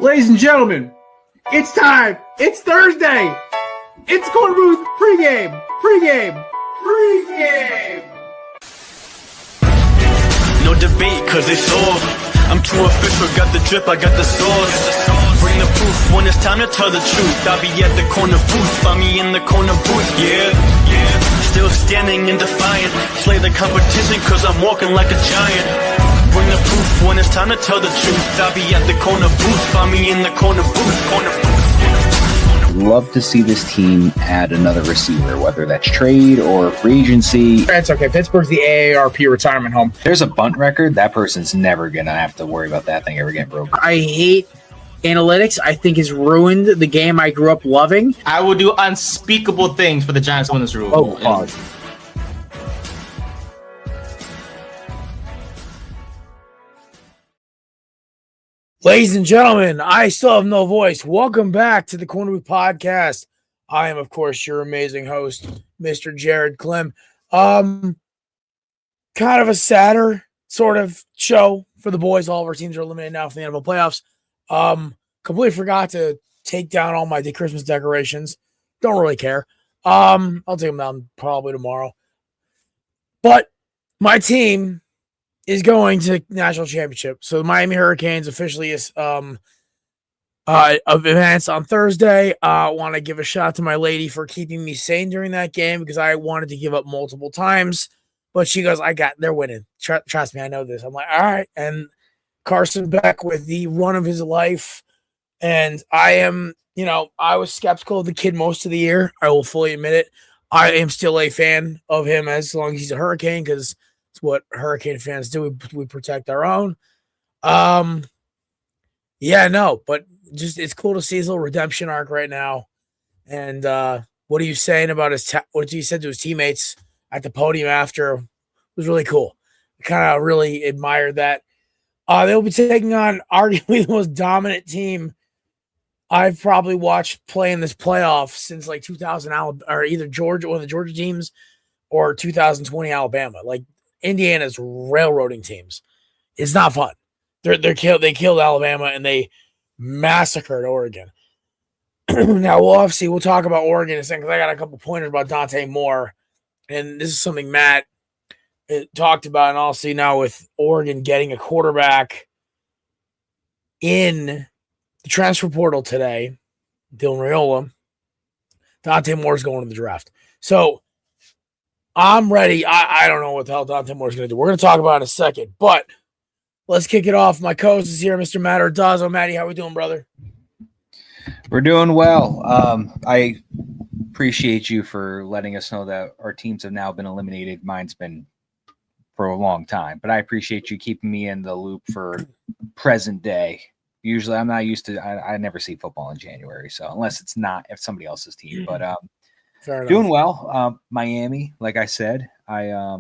Ladies and gentlemen, it's time. It's Thursday. It's Korner Booth pregame. No debate, cause it's off. I'm too official, got the drip, I got the sauce. Bring the proof when it's time to tell the truth. I'll be at the corner booth, find me in the corner booth, yeah. Still standing and defiant. Slay the competition, cause I'm walking like a giant. Bring the proof when it's time to tell the truth. I'll be at the corner booth, find me in the corner booth. Love to see this team add another receiver, whether that's trade or free agency. That's okay. Pittsburgh's the AARP retirement home. There's a bunt record. That person's never going to have to worry about that thing ever getting broken. I hate analytics. I think it's ruined the game I grew up loving. I will do unspeakable things for the Giants to win this rule. Oh, pause. Ladies and gentlemen, I still have no voice. Welcome back to the Korner Booth Podcast. I am, of course, your amazing host, Mr. Jared Clem. Kind of a sadder sort of show for the boys. All of our teams are eliminated now from the NFL playoffs. Completely forgot to take down all my Christmas decorations. Don't really care. I'll take them down probably tomorrow. But my team is going to national championship. So the Miami Hurricanes officially is advanced on Thursday. I want to give a shout out to my lady for keeping me sane during that game because I wanted to give up multiple times. But she goes, they're winning. Trust me, I know this. I'm like, all right. And Carson Beck with the run of his life. And I am, I was skeptical of the kid most of the year. I will fully admit it. I am still a fan of him as long as he's a Hurricane because it's what Hurricane fans do. We protect our own. But just it's cool to see his little redemption arc right now. And what are you saying about what he said to his teammates at the podium after? It was really cool. I kind of really admired that. They'll be taking on arguably the most dominant team I've probably watched play in this playoff since like 2000 or either Georgia, one of the Georgia teams, or 2020 Alabama. Like Indiana's railroading teams. It's not fun. They killed Alabama and they massacred Oregon. Now we'll talk about Oregon in a second because I got a couple pointers about Dante Moore, and this is something Matt talked about, and I'll see now with Oregon getting a quarterback in the transfer portal today, Dylan Raiola. Dante Moore's going to the draft. So I'm ready. I don't know what the hell Dante Moore's going to do. We're going to talk about it in a second, but let's kick it off. My co-host is here, Mr. Matt Ordazzo. Matty, how we doing, brother? We're doing well. I appreciate you for letting us know that our teams have now been eliminated. Mine's been for a long time, but I appreciate you keeping me in the loop for present day. Usually I'm not used to, I never see football in January. So unless it's somebody else's team, but doing well. Miami, like I said, I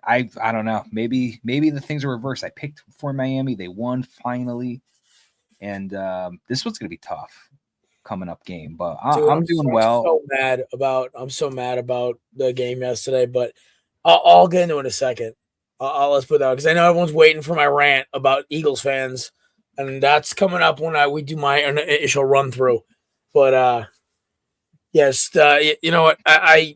don't know. Maybe the things are reversed. I picked for Miami. They won finally. And this one's going to be tough coming up game, but I'm doing well. I'm so mad about the game yesterday, but I'll get into it in a second. Let's put that because I know everyone's waiting for my rant about Eagles fans, and that's coming up when we do my initial run through. But yes, you know what? I'll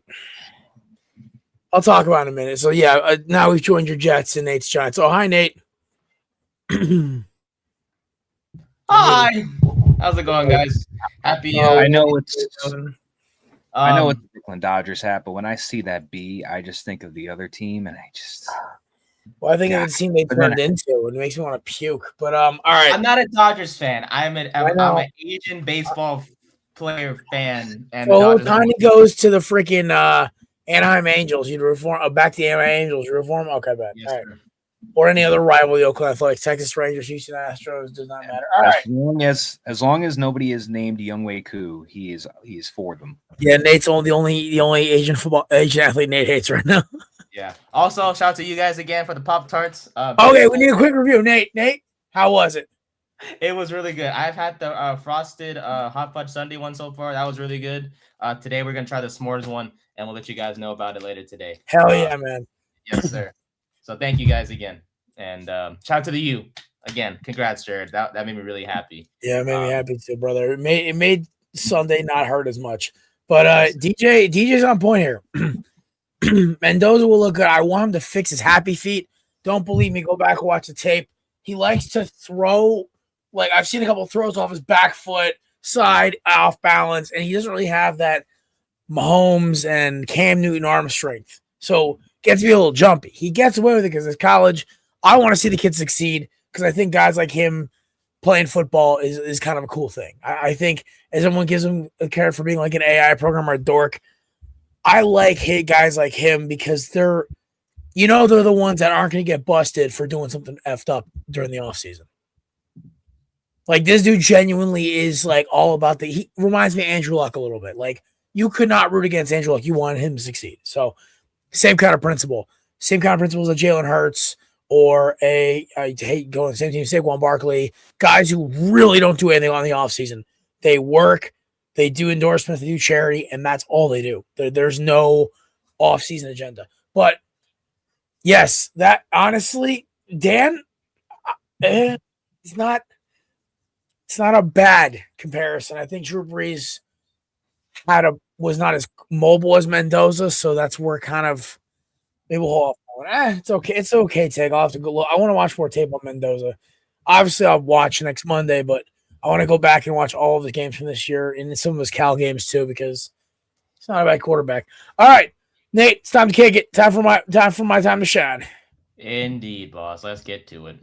talk about it in a minute. So yeah, now we've joined your Jets and Nate's Giants. Oh, hi, Nate. Hi. How's it going, guys? Happy. I know it's the Brooklyn Dodgers hat, but when I see that B, I just think of the other team, and I just. Well, I think of the team they turned into, and it makes me want to puke. But all right. I'm not a Dodgers fan. I'm an Asian baseball player fan, and it kind of goes to the freaking Anaheim Angels. You'd reform back to the Anaheim Angels. You reform. Okay, bad. Yes, all right. Or any other rival, the Oakland Athletics, Texas Rangers, Houston Astros, does not matter. All right. As long as nobody is named Younghoe Koo, he is for them. Yeah, Nate's the only Asian athlete Nate hates right now. Yeah. Also, shout out to you guys again for the Pop-Tarts. Okay, we need a quick review. Nate, how was it? It was really good. I've had the frosted hot fudge sundae one so far. That was really good. Today we're gonna try the s'mores one, and we'll let you guys know about it later today. Hell yeah, man. Yes, sir. So thank you guys again, and shout out to the U. again, congrats, Jared. That made me really happy. Yeah, it made me happy too, brother. It made Sunday not hurt as much. But DJ's on point here. Mendoza will look good. I want him to fix his happy feet. Don't believe me? Go back and watch the tape. He likes to throw. Like, I've seen a couple of throws off his back foot, side, off balance, and he doesn't really have that Mahomes and Cam Newton arm strength. So gets to be a little jumpy. He gets away with it because it's college. I want to see the kid succeed because I think guys like him playing football is kind of a cool thing. I think as everyone gives him a credit for being like an AI programmer, a dork, I like guys like him because they're the ones that aren't going to get busted for doing something effed up during the offseason. Like, this dude genuinely is like all about he reminds me of Andrew Luck a little bit. Like, you could not root against Andrew Luck. You wanted him to succeed. So same kind of principle. Same kind of principles as Jalen Hurts or I hate going the same team, Saquon Barkley, guys who really don't do anything on the offseason. They work, they do endorsements, they do charity, and that's all they do. There's no offseason agenda. But yes, that honestly, Dan, it's not a bad comparison. I think Drew Brees was not as mobile as Mendoza, so that's where kind of maybe we'll hold off. It's okay. It's okay, Tig. I'll have to go look. I want to watch more tape on Mendoza. Obviously, I'll watch next Monday, but I want to go back and watch all of the games from this year and some of his Cal games too, because he's not a bad quarterback. All right, Nate, it's time to kick it. Time for my time to shine. Indeed, boss. Let's get to it.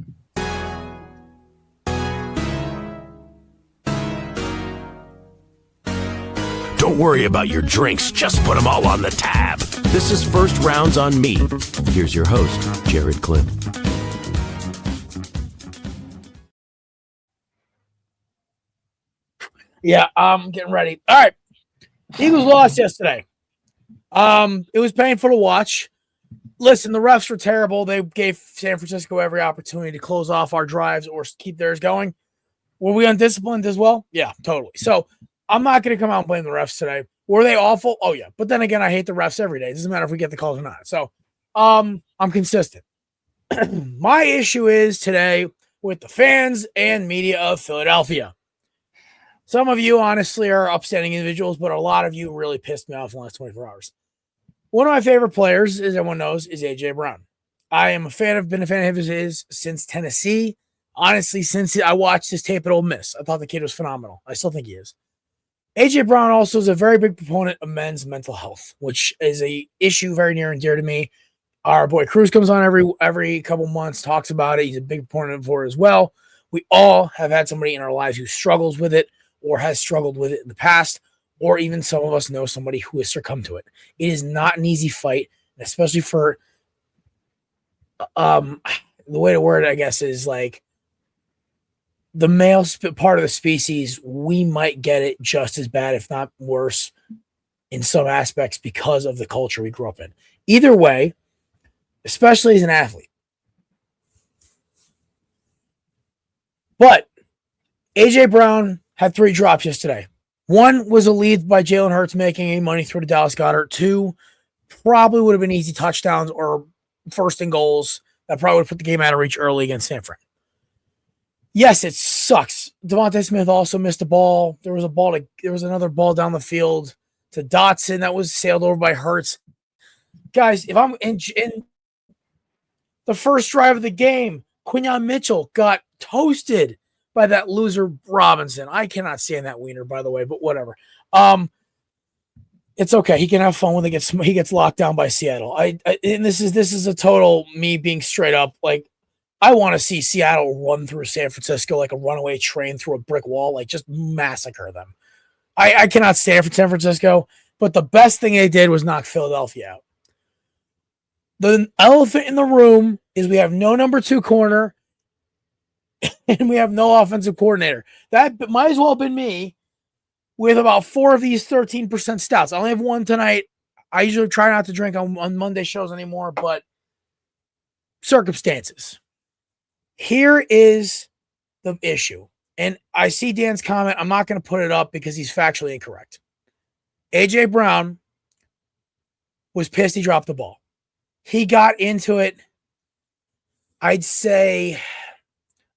Don't worry about your drinks, just put them all on the tab. This is First Rounds on Me. Here's your host, Jared Clip. Yeah, I'm getting ready. All right. Eagles lost yesterday. It was painful to watch. Listen, the refs were terrible. They gave San Francisco every opportunity to close off our drives or keep theirs going. Were we undisciplined as well? Yeah, totally. So I'm not going to come out and blame the refs today. Were they awful? Oh, yeah. But then again, I hate the refs every day. It doesn't matter if we get the calls or not. So I'm consistent. My issue is today with the fans and media of Philadelphia. Some of you, honestly, are upstanding individuals, but a lot of you really pissed me off in the last 24 hours. One of my favorite players, as everyone knows, is A.J. Brown. I am been a fan of his since Tennessee. Honestly, since I watched his tape at Ole Miss, I thought the kid was phenomenal. I still think he is. A.J. Brown also is a very big proponent of men's mental health, which is a issue very near and dear to me. Our boy Cruz comes on every couple months, talks about it. He's a big proponent for it as well. We all have had somebody in our lives who struggles with it or has struggled with it in the past, or even some of us know somebody who has succumbed to it. It is not an easy fight, especially for the way to word it, I guess, is like the male part of the species. We might get it just as bad, if not worse, in some aspects because of the culture we grew up in. Either way, especially as an athlete. But A.J. Brown had 3 drops yesterday. 1 was a lead by Jalen Hurts making a money throw to Dallas Goedert. 2 probably would have been easy touchdowns or first and goals that probably would have put the game out of reach early against San Fran. Yes, it sucks. Devontae Smith also missed a ball. There was another ball down the field to Dotson that was sailed over by Hurts. Guys, if I'm in the first drive of the game, Quinyon Mitchell got toasted by that loser Robinson. I cannot stand that wiener, by the way, but whatever. It's okay. He can have fun when he gets locked down by Seattle. And this is a total me being straight up. Like, I want to see Seattle run through San Francisco like a runaway train through a brick wall, like just massacre them. I cannot stand for San Francisco, but the best thing they did was knock Philadelphia out. The elephant in the room is we have no number 2 corner and we have no offensive coordinator. That might as well have been me with about 4 of these 13% stouts. I only have 1 tonight. I usually try not to drink on Monday shows anymore, but circumstances. Here is the issue. And I see Dan's comment. I'm not going to put it up because he's factually incorrect. A.J. Brown was pissed he dropped the ball. He got into it, I'd say,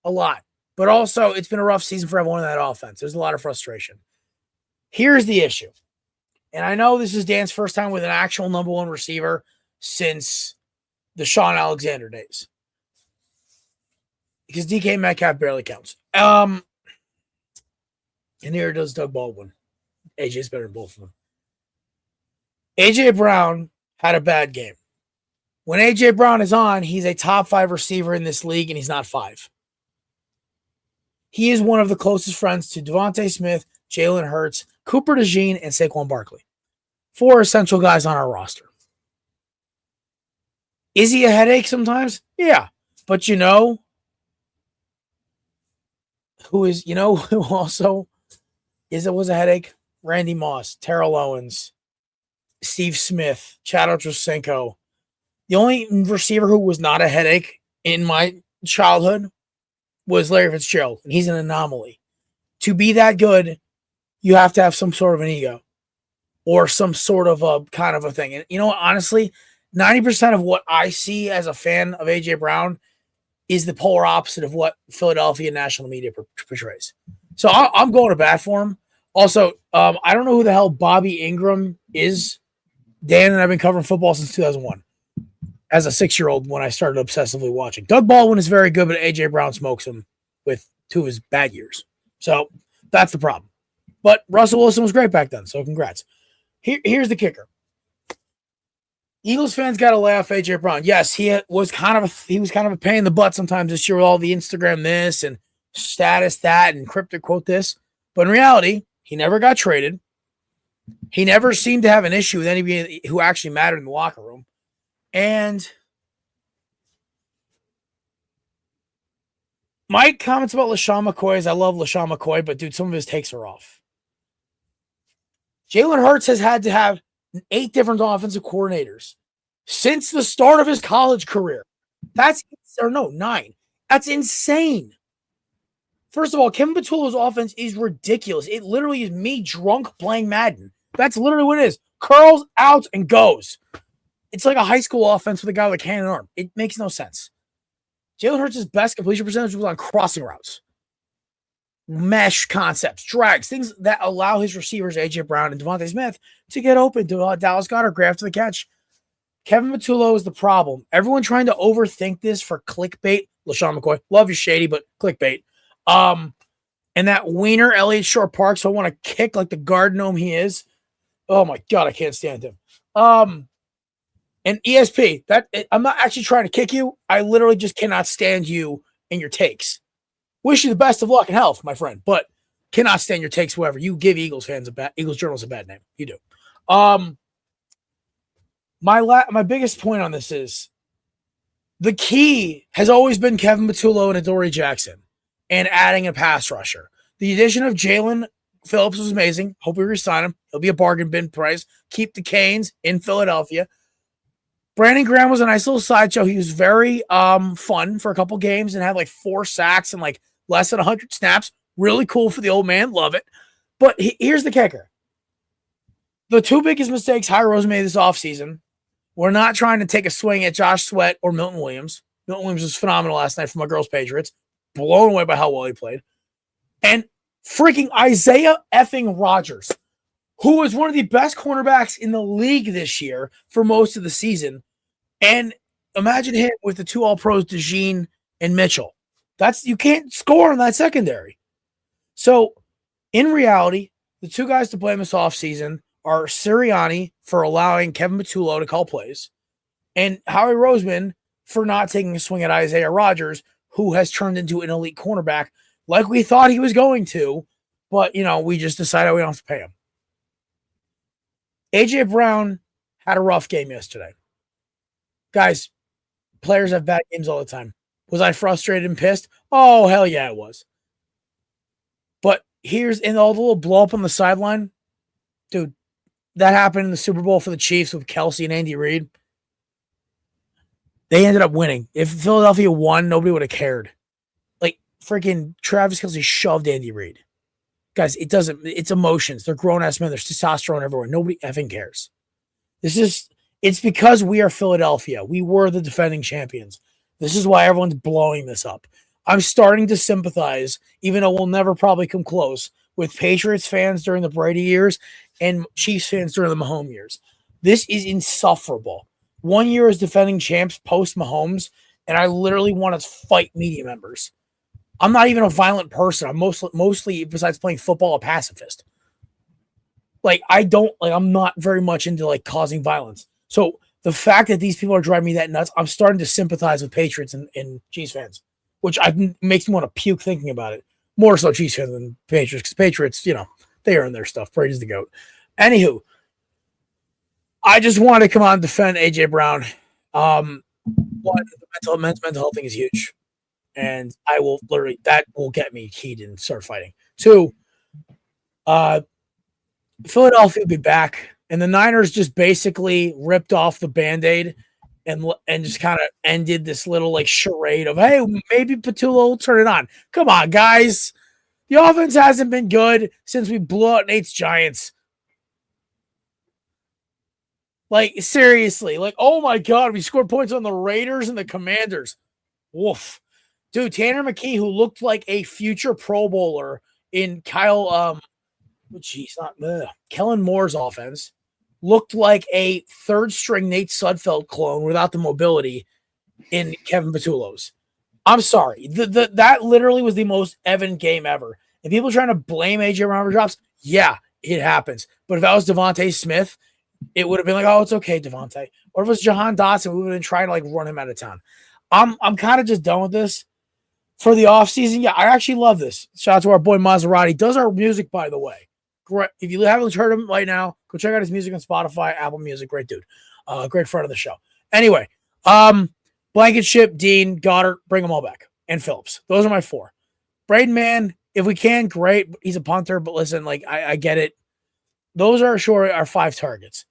a lot. But also, it's been a rough season for everyone in that offense. There's a lot of frustration. Here's the issue. And I know this is Dan's first time with an actual number one receiver since the Sean Alexander days. Because DK Metcalf barely counts. And here does Doug Baldwin. AJ's better than both of them. AJ Brown had a bad game. When AJ Brown is on, he's a top 5 receiver in this league, and he's not 5. He is one of the closest friends to Devontae Smith, Jalen Hurts, Cooper DeJean, and Saquon Barkley. 4 essential guys on our roster. Is he a headache sometimes? Yeah. But who also was a headache? Randy Moss, Terrell Owens, Steve Smith, Chad Ochocinco. The only receiver who was not a headache in my childhood was Larry Fitzgerald, and he's an anomaly. To be that good, you have to have some sort of an ego or some sort of a kind of a thing. And honestly, 90% of what I see as a fan of AJ Brown is the polar opposite of what Philadelphia national media portrays. So I'm going to bat for him. Also, I don't know who the hell Bobby Ingram is. Dan and I've been covering football since 2001 as a 6-year-old when I started obsessively watching. Doug Baldwin is very good, but AJ Brown smokes him with 2 of his bad years. So that's the problem. But Russell Wilson was great back then, so congrats. Here's the kicker. Eagles fans got to laugh AJ Brown. Yes, he was kind of a pain in the butt sometimes this year with all the Instagram this and status that and cryptic quote this. But in reality, he never got traded. He never seemed to have an issue with anybody who actually mattered in the locker room. And my comments about LaShawn McCoy is I love LaShawn McCoy, but dude, some of his takes are off. Jalen Hurts has had to have 8 different offensive coordinators since the start of his college career. 9. That's insane. First of all, Kevin Patullo's offense is ridiculous. It literally is me drunk playing Madden. That's literally what it is. Curls, out, and goes. It's like a high school offense with a guy with a cannon arm. It makes no sense. Jalen Hurts' best completion percentage was on crossing routes, mesh concepts, drags, things that allow his receivers, A.J. Brown and Devontae Smith, to get open to Dallas Goedert, grab to the catch. Kevin Patullo is the problem. Everyone trying to overthink this for clickbait. LaShawn McCoy, love you, shady, but clickbait. And that wiener, Elliott Shore-Parks, I want to kick like the guard gnome he is. Oh my God, I can't stand him. And ESP, I'm not actually trying to kick you. I literally just cannot stand you and your takes. Wish you the best of luck and health, my friend, but cannot stand your takes whatsoever. You give Eagles journalists a bad name. You do. My biggest point on this is the key has always been Kevin Patullo and Adoree Jackson and adding a pass rusher. The addition of Jalen Phillips was amazing. Hope we re-sign him. He'll be a bargain bin price. Keep the Canes in Philadelphia. Brandon Graham was a nice little sideshow. He was very fun for a couple games and had like 4 sacks and like less than 100 snaps. Really cool for the old man. Love it. But here's the kicker. The 2 biggest mistakes High Rose made this offseason were not trying to take a swing at Josh Sweat or Milton Williams. Milton Williams was phenomenal last night for my girls' Patriots. Blown away by how well he played. And freaking Isaiah effing Rodgers, who was one of the best cornerbacks in the league this year for most of the season. And imagine him with the 2 All-Pros, DeJean and Mitchell. You can't score on that secondary. So, in reality, the 2 guys to blame this offseason are Sirianni for allowing Kevin Patullo to call plays and Howie Roseman for not taking a swing at Isaiah Rodgers, who has turned into an elite cornerback like we thought he was going to, but, we just decided we don't have to pay him. A.J. Brown had a rough game yesterday. Guys, players have bad games all the time. Was I frustrated and pissed? Oh, hell yeah, it was. But in all the little blow up on the sideline, dude, that happened in the Super Bowl for the Chiefs with Kelsey and Andy Reid. They ended up winning. If Philadelphia won, nobody would have cared. Like, freaking Travis Kelsey shoved Andy Reid. Guys, it's emotions. They're grown-ass men. There's testosterone everywhere. Nobody effing cares. It's because we are Philadelphia. We were the defending champions. This is why everyone's blowing this up. I'm starting to sympathize, even though we'll never probably come close, with Patriots fans during the Brady years and Chiefs fans during the Mahomes years. This is insufferable. 1 year as defending champs post Mahomes, and I literally want to fight media members. I'm not even a violent person. I'm mostly besides playing football, a pacifist. Like I'm not very much into like causing violence. So the fact that these people are driving me that nuts, I'm starting to sympathize with Patriots and Chiefs fans, which makes me want to puke thinking about it. More so Chiefs fans than Patriots, because Patriots, they earn their stuff. Brady's the GOAT. Anywho, I just want to come on and defend AJ Brown. One, the mental health thing is huge. And I will that will get me heated and start fighting. Two, Philadelphia will be back. And the Niners just basically ripped off the Band-Aid and just kind of ended this little like charade of, hey, maybe Patullo will turn it on. Come on, guys. The offense hasn't been good since we blew out Nate's Giants. Like, seriously. Like, oh my God, we scored points on the Raiders and the Commanders. Woof. Dude, Tanner McKee, who looked like a future Pro Bowler in Kellen Moore's offense, looked like a third-string Nate Sudfeld clone without the mobility in Kevin Patullo's. I'm sorry. That literally was the most Evan game ever. And people trying to blame AJ Brown for drops, yeah, it happens. But if that was Devontae Smith, it would have been like, oh, it's okay, Devontae. Or if it was Jahan Dotson, we would have been trying to like run him out of town. I'm kind of just done with this. For the offseason, yeah, I actually love this. Shout out to our boy Maserati. Does our music, by the way. Great. If you haven't heard him right now, go check out his music on Spotify, Apple Music. Great dude. Great friend of the show. Anyway, Blankenship, Dean, Goddard, bring them all back. And Phillips. Those are my four. Braden Mann, if we can, great. He's a punter, but listen, like I get it. Those are our 5 targets.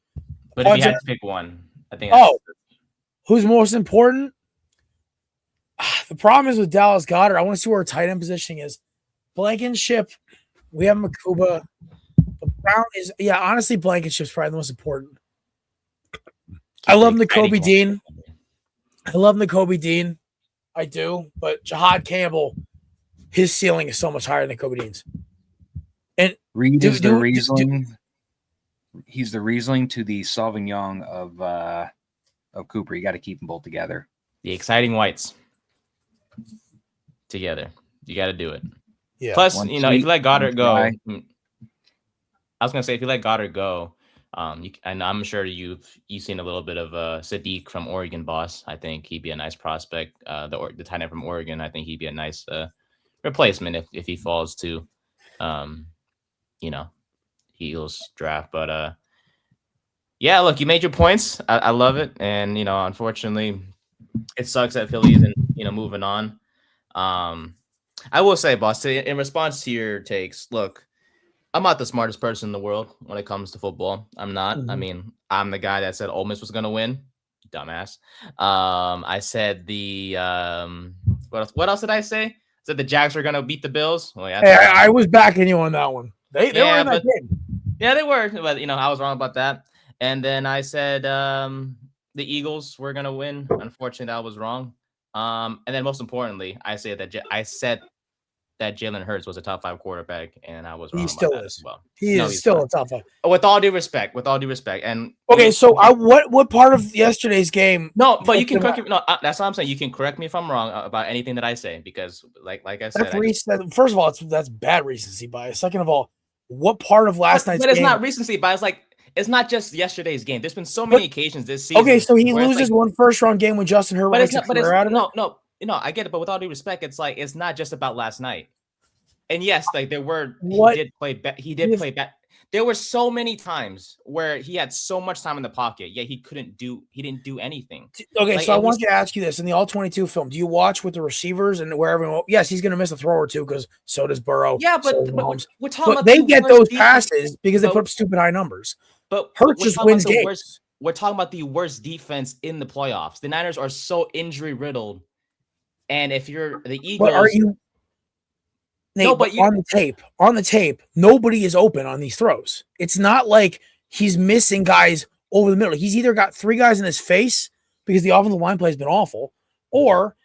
But if you had to pick one, I think who's most important? The problem is with Dallas Goedert. I want to see where our tight end positioning is. Blankenship, we have Makuba. But Brown is, honestly, Blankenship's probably the most important. I love Nakobe Dean. I do, but Jahad Campbell, his ceiling is so much higher than Nakobe Dean's. And Reed is the Riesling. He's the Riesling to the Sauvignon of Cooper. You got to keep them both together. The exciting whites. Together, you got to do it. Yeah. Plus, if you let Goddard go, I was gonna say if you let Goddard go, and I'm sure you've seen a little bit of Sadiq from Oregon, boss. I think he'd be a nice prospect. The tight end from Oregon, I think he'd be a nice replacement if he falls to, Eagles draft. But yeah, look, you made your points. I love it, and unfortunately, it sucks that Philly isn't moving on. I will say, boss, in response to your takes, look, I'm not the smartest person in the world when it comes to football. I'm not. Mm-hmm. I mean, I'm the guy that said Ole Miss was going to win. Dumbass. I said what else did I say? I said the Jags were going to beat the Bills. Well, yeah, I was backing you on that one. They were in that game. Yeah, they were. But, I was wrong about that. And then I said the Eagles were going to win. Unfortunately, that was wrong. And then most importantly, I said that Jalen Hurts was a top 5 quarterback, and I was wrong. He still is. As well. He's still a top 5. With all due respect, and okay. So what part of yesterday's game? No, but you can correct me. No, that's what I'm saying. You can correct me if I'm wrong about anything that I say, because like I said, first of all, that's bad recency bias. Second of all, what part of last night's game? But it's not recency bias. Like, it's not just yesterday's game. There's been so many occasions this season. Okay, so he loses one first-round game when Justin Herbert. No, I get it. But with all due respect, it's not just about last night. And yes, like he did play back. There were so many times where he had so much time in the pocket, yet he didn't do anything. Okay, so I want to ask you this: in the All-22 film, do you watch with the receivers and where everyone? Yes, he's going to miss a throw or two because so does Burrow. Yeah, but we're talking about they get those passes because they put up stupid high numbers. But Hurts just wins games. We're talking about the worst defense in the playoffs. The Niners are so injury riddled, and if you're the Eagles, but are you? Nate, no, but on the tape, nobody is open on these throws. It's not like he's missing guys over the middle. He's either got 3 guys in his face because the offensive line play has been awful, or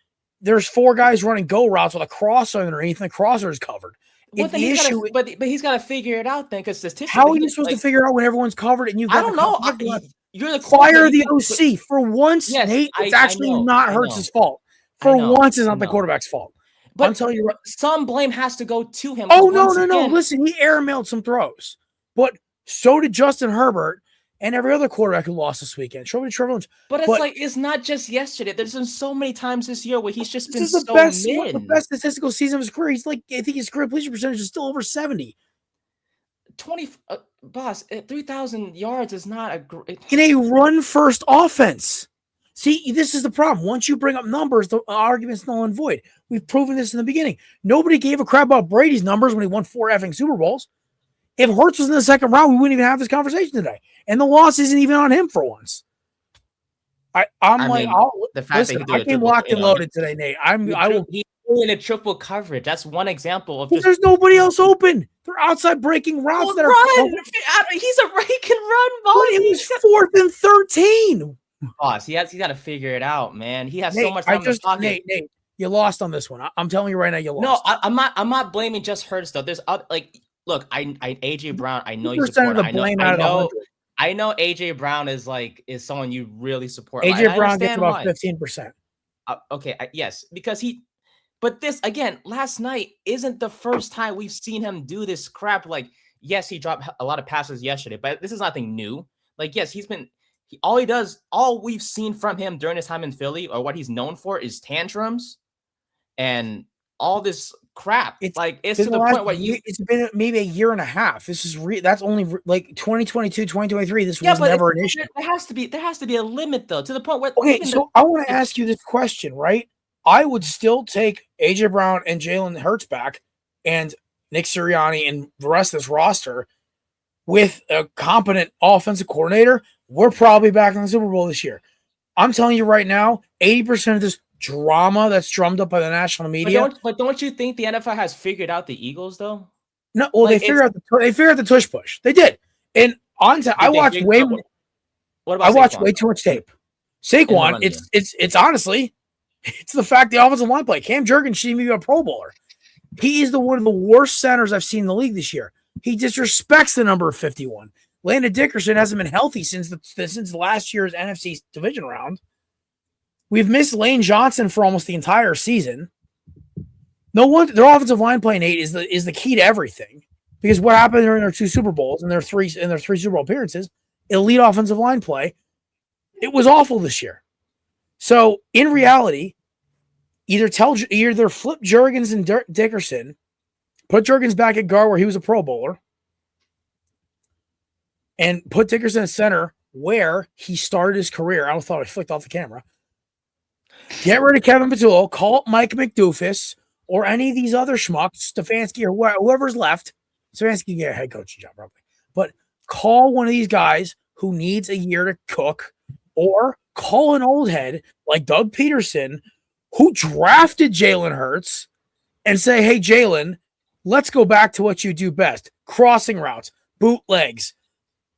there's 4 guys running go routes with a crosser underneath, and the crosser is covered. Well, then but he's got to figure it out then, because statistically, how are you supposed to figure out when everyone's covered and you got I don't know. You're the fire the OC for once. Yes, Nate, it's actually not Hurts' fault. For once, it's not the quarterback's fault. But I'm telling you, some blame has to go to him. Oh no! Listen, he airmailed some throws, but so did Justin Herbert and every other quarterback who lost this weekend. Trevor Lawrence. But it's not just yesterday. There's been so many times this year where he's just been the best statistical season of his career. He's like, I think his career completion percentage is still over 70. 3,000 yards is not a great in a run-first offense. See, this is the problem. Once you bring up numbers, the argument's null and void. We've proven this in the beginning. Nobody gave a crap about Brady's numbers when he won 4 effing Super Bowls. If Hurts was in the second round, we wouldn't even have this conversation today. And the loss isn't even on him for once. I came locked and loaded today, Nate. He's in a triple coverage. That's one example of there's nobody else open. They're outside breaking routes that are he can run. It was 4th and 13. Boss, he's got to figure it out, man. He has so much time to pocket. Nate, you lost on this one. I'm telling you right now, you lost. No, I'm not blaming just Hurts though. There's look, I AJ Brown. I know you support. I know AJ Brown is someone you really support. AJ Brown gets about 15%. Okay, yes, because he. But this again, last night isn't the first time we've seen him do this crap. Like, yes, he dropped a lot of passes yesterday, but this is nothing new. Like, yes, all we've seen from him during his time in Philly, or what he's known for, is tantrums and all this crap. It's to the point where it's been maybe a year and a half. This is that's only like 2022, 2023. This was never an issue. There has to be a limit though, to the point where so I want to ask you this question, right? I would still take AJ Brown and Jalen Hurts back and Nick Sirianni and the rest of this roster with a competent offensive coordinator. We're probably back in the Super Bowl this year. I'm telling you right now, 80% of this drama that's drummed up by the national media. But don't you think the NFL has figured out the Eagles though? No, well, they figured out the tush push. They did. And I watched way too much tape. Saquon, it's honestly, it's the fact the offensive line play. Cam Jurgens should be a Pro Bowler. He is one of the worst centers I've seen in the league this year. He disrespects the number of 51. Landon Dickerson hasn't been healthy since last year's NFC division round. We've missed Lane Johnson for almost the entire season. Their offensive line play, Nate, is the key to everything. Because what happened during their 2 Super Bowls and their 3 Super Bowl appearances, elite offensive line play, it was awful this year. So in reality, either flip Jurgens and Dickerson, put Jurgens back at guard where he was a Pro Bowler, and put Dickerson at center where he started his career. I thought I flicked off the camera. Get rid of Kevin Patullo, call up Mike McDoofus or any of these other schmucks, Stefanski or whoever's left. Stefanski can get a head coaching job probably. But call one of these guys who needs a year to cook, or call an old head like Doug Peterson who drafted Jalen Hurts and say, hey, Jalen, let's go back to what you do best. Crossing routes, bootlegs.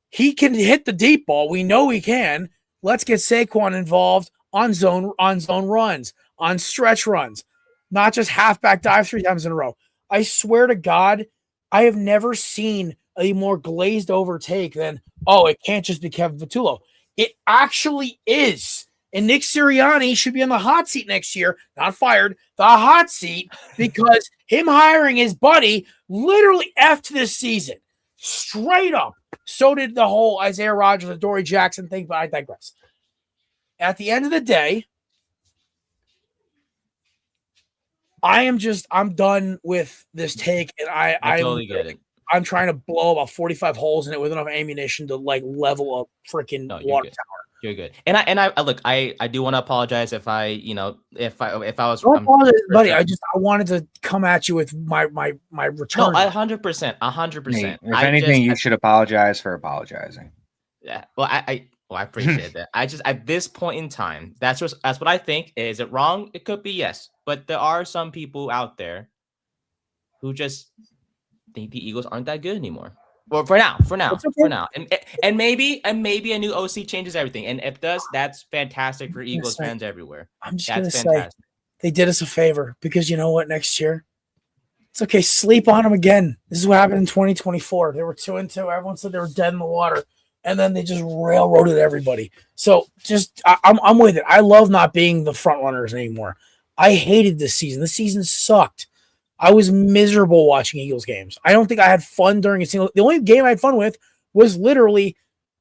He can hit the deep ball. We know he can. Let's get Saquon involved on zone runs, on stretch runs, not just halfback dive 3 times in a row. I swear to God, I have never seen a more glazed over take than, it can't just be Kevin Patullo. It actually is. And Nick Sirianni should be on the hot seat next year, not fired, the hot seat, because him hiring his buddy literally effed this season. Straight up. So did the whole Isaiah Rodgers and Dory Jackson thing, but I digress. At the end of the day, I'm done with this take, and I totally get it. I'm trying to blow about 45 holes in it with enough ammunition to level a freaking water tower. You're good. And I look, I do want to apologize if I was. Don't apologize, buddy. I wanted to come at you with my return. No, 100%. If anything, you should apologize for apologizing. Yeah. Well, I appreciate that. I just, at this point in time, that's what I think. Is it wrong? It could be, yes. But there are some people out there who just think the Eagles aren't that good anymore. Well, for now, and maybe a new OC changes everything, and if it does, that's fantastic for Eagles fans everywhere. I'm just gonna say, they did us a favor because you know what? Next year, it's okay. Sleep on them again. This is what happened in 2024. They were 2-2. Everyone said they were dead in the water, and then they just railroaded everybody. So I'm with it. I love not being the front runners anymore. I hated this season. This season sucked. I was miserable watching Eagles games. I don't think I had fun during a single. The only game I had fun with was literally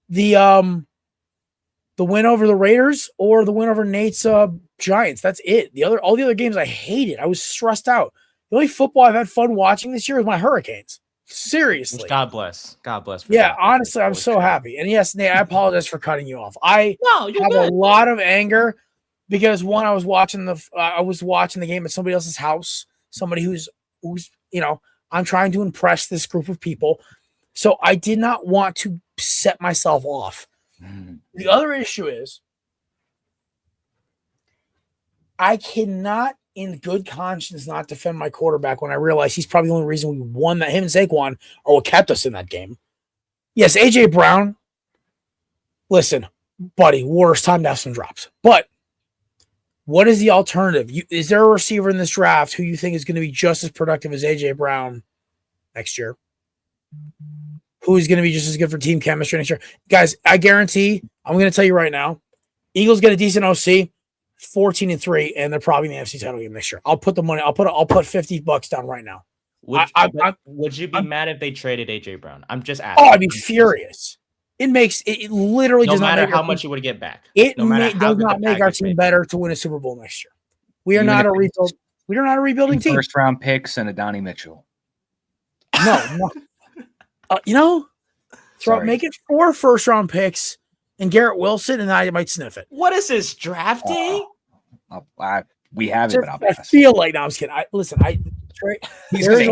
the win over the Raiders or the win over Nate's Giants. That's it. All the other games I hated. I was stressed out. The only football I've had fun watching this year is my Hurricanes. Seriously. God bless. God bless. Yeah, honestly, I'm so happy. And yes, Nate, I apologize for cutting you off. I have a lot of anger because one, I was watching the game at somebody else's house. Somebody who's I'm trying to impress this group of people. So I did not want to set myself off. The other issue is I cannot in good conscience not defend my quarterback when I realize he's probably the only reason we won that. Him and Saquon are what kept us in that game. Yes, AJ Brown, listen, buddy, worst time to have some drops. But what is the alternative? Is there a receiver in this draft who you think is going to be just as productive as AJ Brown next year? Who is going to be just as good for team chemistry next year? Guys, I guarantee, I'm going to tell you right now, Eagles get a decent OC, 14-3, and they're probably in the NFC title game next year. I'll put the money. I'll put $50 down right now. Would you be mad if they traded AJ Brown? I'm just asking. Oh, I'd be furious. It literally does not matter how much you would get back. It does not make our team better to win a Super Bowl next year. We are not a rebuild. We are not a rebuilding team. First round picks and a Donnie Mitchell. No. Make it 4 first round picks and Garrett Wilson, and I might sniff it. What is this drafting? We have it, but I'll pass. I feel like I'm just kidding. There's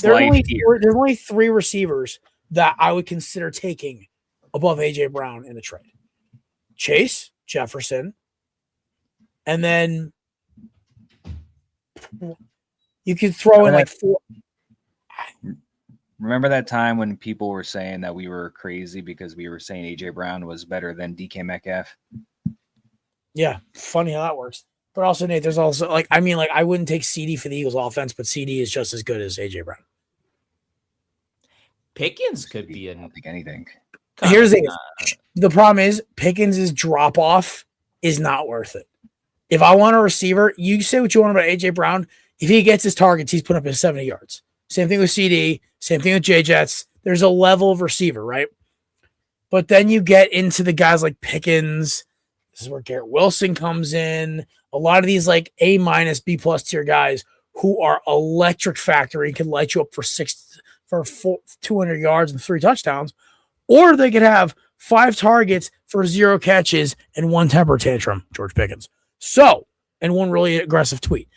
only 3 receivers that I would consider taking above AJ Brown in the trade. Chase, Jefferson, and then you could throw in like 4. Remember that time when people were saying that we were crazy because we were saying AJ Brown was better than DK Metcalf? Yeah, funny how that works. But also, Nate, there's also I wouldn't take CD for the Eagles offense, but CD is just as good as AJ Brown. Pickens could be I don't think anything. Here's the problem is Pickens' drop off is not worth it. If I want a receiver, you say what you want about AJ Brown. If he gets his targets, he's putting up his 70 yards. Same thing with CD. Same thing with J-Jets. There's a level of receiver, right? But then you get into the guys like Pickens. This is where Garrett Wilson comes in. A lot of these like A-, B+ tier guys who are electric factory can light you up for 200 yards and 3 touchdowns. Or they could have 5 targets for 0 catches and 1 temper tantrum, George Pickens. And 1 really aggressive tweet.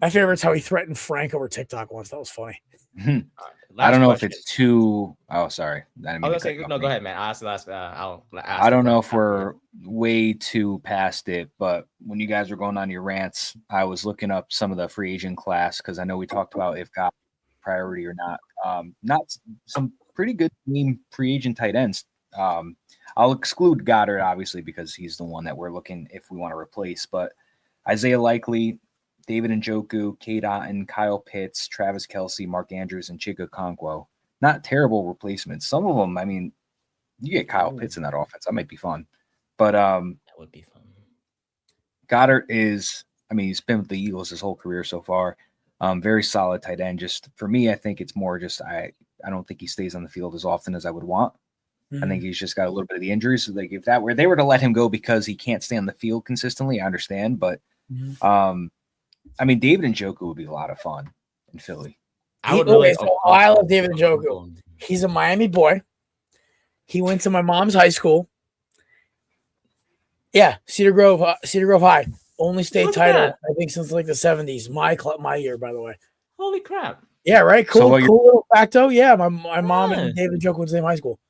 My favorite is how he threatened Frank over TikTok once. That was funny. I don't know if it's too. Oh, sorry. Go ahead, man. I'll ask the last. I don't know if we're way too past it, but when you guys were going on your rants, I was looking up some of the free agent class because I know we talked about if got priority or not. Not some pretty good team free agent tight ends. I'll exclude Goddard obviously because he's the one that we're looking if we want to replace. But Isaiah Likely, David Njoku, Cade Otton, Kyle Pitts, Travis Kelce, Mark Andrews, and Chig Okonkwo. Not terrible replacements. Some of them, I mean, you get Kyle Pitts in that offense. That might be fun. But that would be fun. Goddard is, he's been with the Eagles his whole career so far. Very solid tight end. Just for me, I think it's more just I don't think he stays on the field as often as I would want. I think he's just got a little bit of the injuries. So like if they were to let him go because he can't stay on the field consistently, I understand. But David Njoku would be a lot of fun in Philly. I love David Njoku. He's a Miami boy. He went to my mom's high school. Yeah, Cedar Grove High. Only state title, I think, since like the 70s. My year, by the way. Holy crap. Yeah, right? Cool little facto. Yeah, my mom and David Njoku went to the same high school.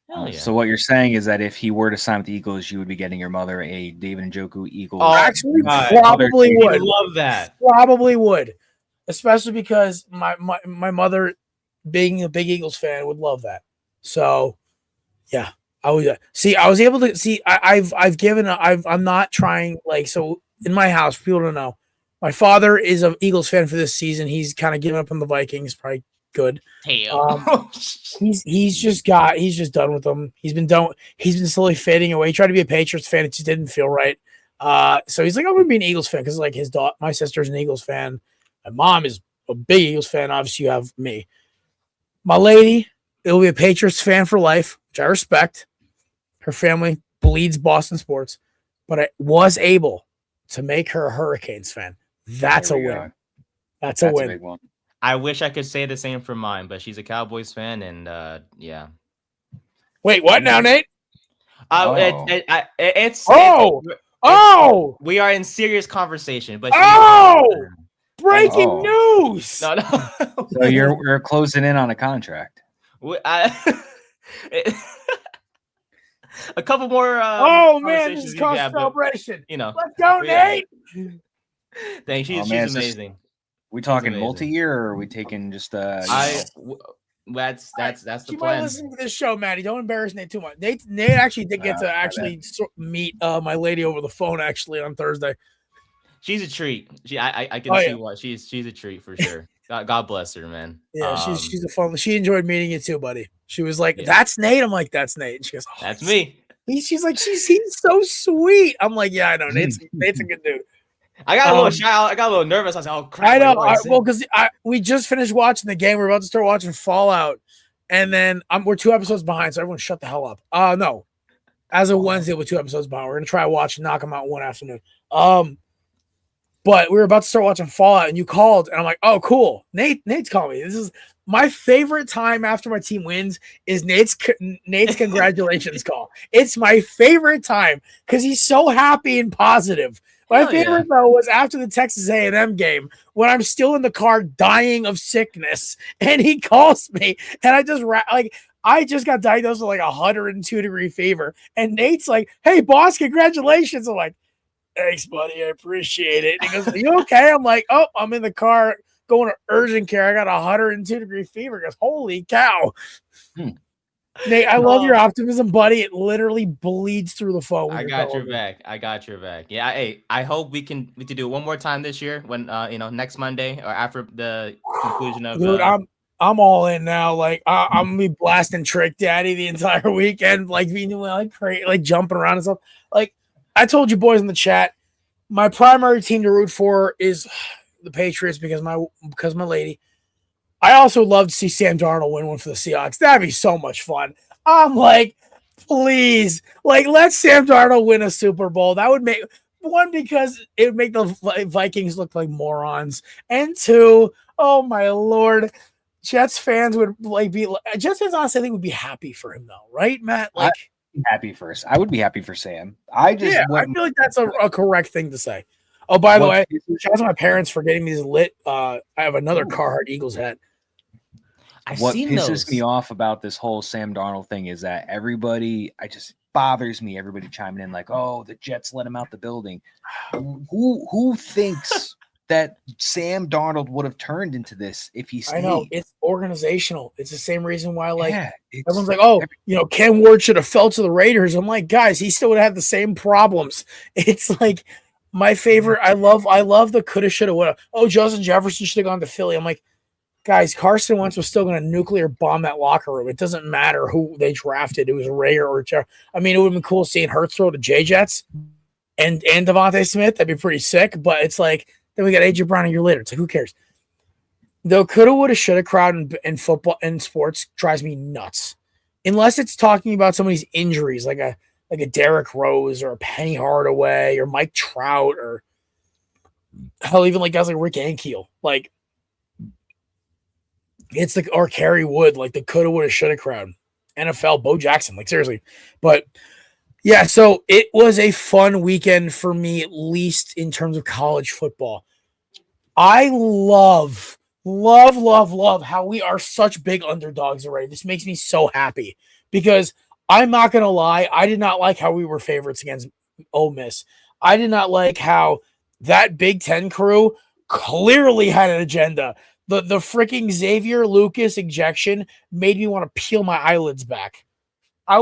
Hell yeah. So what you're saying is that if he were to sign with the Eagles, you would be getting your mother a David Njoku Eagles. Oh, actually, probably would. I love that. Probably would, especially because my mother, being a big Eagles fan, would love that. So, yeah, I would see. I was able to see. I'm not trying like so. in my house, for people to know, my father is an Eagles fan for this season. He's kind of giving up on the Vikings, probably good. He's just done with them. He's been slowly fading away. He tried to be a Patriots fan, it just didn't feel right. So he's like, I'm gonna be an Eagles fan because like my sister's an Eagles fan. My mom is a big Eagles fan. Obviously, you have me. My lady, it'll be a Patriots fan for life, which I respect. Her family bleeds Boston sports, but I was able to make her a Hurricanes fan. That's a win. That's a win. Big one. I wish I could say the same for mine, but she's a Cowboys fan, and yeah. Wait, what now, Nate? We are in serious conversation, but breaking news. No. So you're closing in on a contract. A couple more. Man, this is called celebration. Let's go, Nate. Thanks. She's amazing. We talking multi-year, or are we taking just that's the you plan. Might listen to this show, Maddie. Don't embarrass Nate too much. Nate actually did get to meet my lady over the phone actually on Thursday. She's a treat. I can see why she's a treat for sure. God bless her, man. Yeah, she's a fun. She enjoyed meeting you too, buddy. She was like, "That's Nate." I'm like, "That's Nate." And she goes, "That's me." She's like, he's so sweet. I'm like, "Yeah, I know. Nate's a good dude." I got a little shy. I got a little nervous. I was like, "Oh crap!" I know. Because we just finished watching the game. We're about to start watching Fallout, and then we're 2 episodes behind. So everyone, shut the hell up. No, as of Wednesday, we're 2 episodes behind. We're gonna try to watch and knock them out one afternoon. But we were about to start watching Fallout, and you called, and I'm like, "Oh, cool." Nate's calling me. This is my favorite time after my team wins. Is Nate's congratulations call. It's my favorite time because he's so happy and positive. My favorite though was after the Texas A&M game when I'm still in the car dying of sickness, and he calls me, and I just got diagnosed with like 102-degree fever, and Nate's like, "Hey, boss, congratulations!" I'm like, "Thanks, buddy. I appreciate it." And he goes, "Are you okay?" I'm like, "Oh, I'm in the car going to urgent care. I got 102-degree fever." He goes, "Holy cow." Nate, I love your optimism, buddy. It literally bleeds through the phone. I got your back. Yeah, hey, I hope we can do it one more time this year when next Monday or after the conclusion of Dude, I'm all in now. Like I'm gonna be blasting Trick Daddy the entire weekend, like being like crazy, like jumping around and stuff. Like I told you boys in the chat, my primary team to root for is the Patriots because my lady. I also love to see Sam Darnold win one for the Seahawks. That'd be so much fun. I'm like, please, like let Sam Darnold win a Super Bowl. That would make one because it would make the Vikings look like morons, and two, oh my lord, Jets fans would Jets fans honestly I think would be happy for him though, right, Matt? Like. Happy first. I would be happy for Sam. I feel like that's a correct thing to say. Oh, by the way, shout out to my parents for getting these lit. I have another Carhartt Eagles hat. What pisses me off about this whole Sam Darnold thing is that everybody bothers me. Everybody chiming in like, "Oh, the Jets let him out the building." Who thinks that Sam Darnold would have turned into this if he stayed? I know it's organizational. It's the same reason why everyone's like, "Oh, Ken Ward should have fell to the Raiders." I'm like, guys, he still would have had the same problems. It's like my favorite. I love the coulda, shoulda, woulda. Oh, Justin Jefferson should have gone to Philly. I'm like, guys, Carson Wentz was still going to nuclear bomb that locker room. It doesn't matter who they drafted. It was Rager or Jeff. I mean, it would have been cool seeing Hurts throw to J-Jets and Devontae Smith. That'd be pretty sick. But it's like, then we got AJ Brown a year later. It's like, who cares? The coulda, woulda, shoulda crowd in football and sports drives me nuts. Unless it's talking about somebody's injuries, like a Derrick Rose or a Penny Hardaway or Mike Trout or hell, even like guys like Rick Ankiel. Like, it's or Kerry Wood, like the coulda, woulda, shoulda crowd. NFL, Bo Jackson, like seriously. But yeah, so it was a fun weekend for me, at least in terms of college football. I love how we are such big underdogs already. This makes me so happy because I'm not going to lie. I did not like how we were favorites against Ole Miss. I did not like how that Big Ten crew clearly had an agenda. The freaking Xavier Lucas ejection made me want to peel my eyelids back. I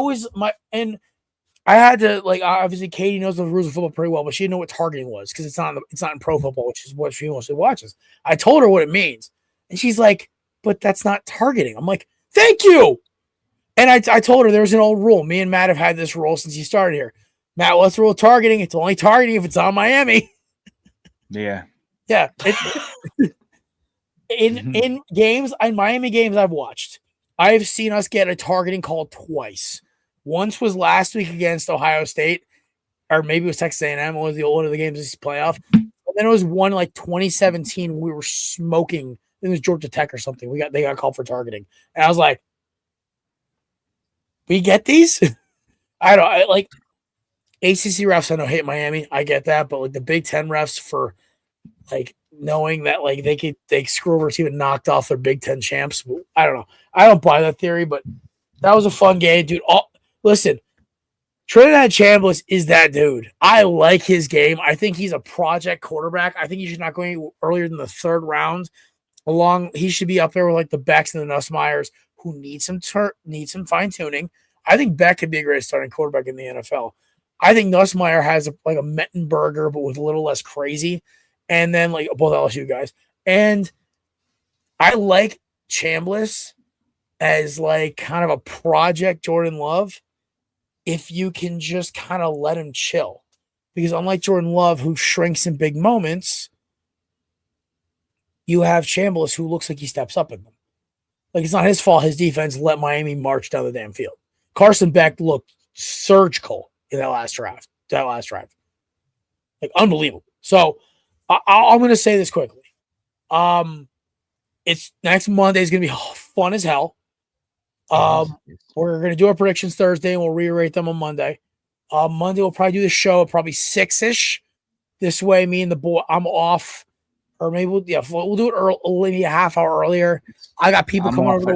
I had to like obviously Katie knows the rules of football pretty well, but she didn't know what targeting was because it's not in pro football, which is what she mostly watches. I told her what it means, and she's like, "But that's not targeting." I'm like, "Thank you." And I told her there was an old rule. Me and Matt have had this rule since he started here. Matt, what's the rule of targeting? It's only targeting if it's on Miami. Yeah. Yeah. In games, in Miami games I've watched, I've seen us get a targeting call twice. Once was last week against Ohio State, or maybe it was Texas A&M. One of the games this playoff. And then it was one like 2017. We were smoking. It was Georgia Tech or something. They got called for targeting, and I was like, "We get these." I like ACC refs. I know hate Miami. I get that, but like the Big Ten refs for like knowing that like they screw over a team and knocked off their Big Ten champs. I don't know. I don't buy that theory, but that was a fun game, dude. Listen, Trinidad Chambliss is that dude. I like his game. I think he's a project quarterback. I think he should not go any earlier than the third round. He should be up there with like the Becks and the Nussmeyers who need some fine tuning. I think Beck could be a great starting quarterback in the NFL. I think Nussmeier has a Mettenberger, but with a little less crazy. And then like both LSU guys. And I like Chambliss as like kind of a project Jordan Love if you can just kind of let him chill. Because unlike Jordan Love, who shrinks in big moments, you have Chambliss who looks like he steps up in them. Like it's not his fault his defense let Miami march down the damn field. Carson Beck looked surgical in that last drive. Like unbelievable. So I'm going to say this quickly. It's next Monday is going to be fun as hell. We're going to do our predictions Thursday and we'll reiterate them on Monday. Monday we'll probably do the show at probably 6-ish. This way, me and the boy, I'm off, or maybe we'll do it early, maybe a half hour earlier. I got people coming over.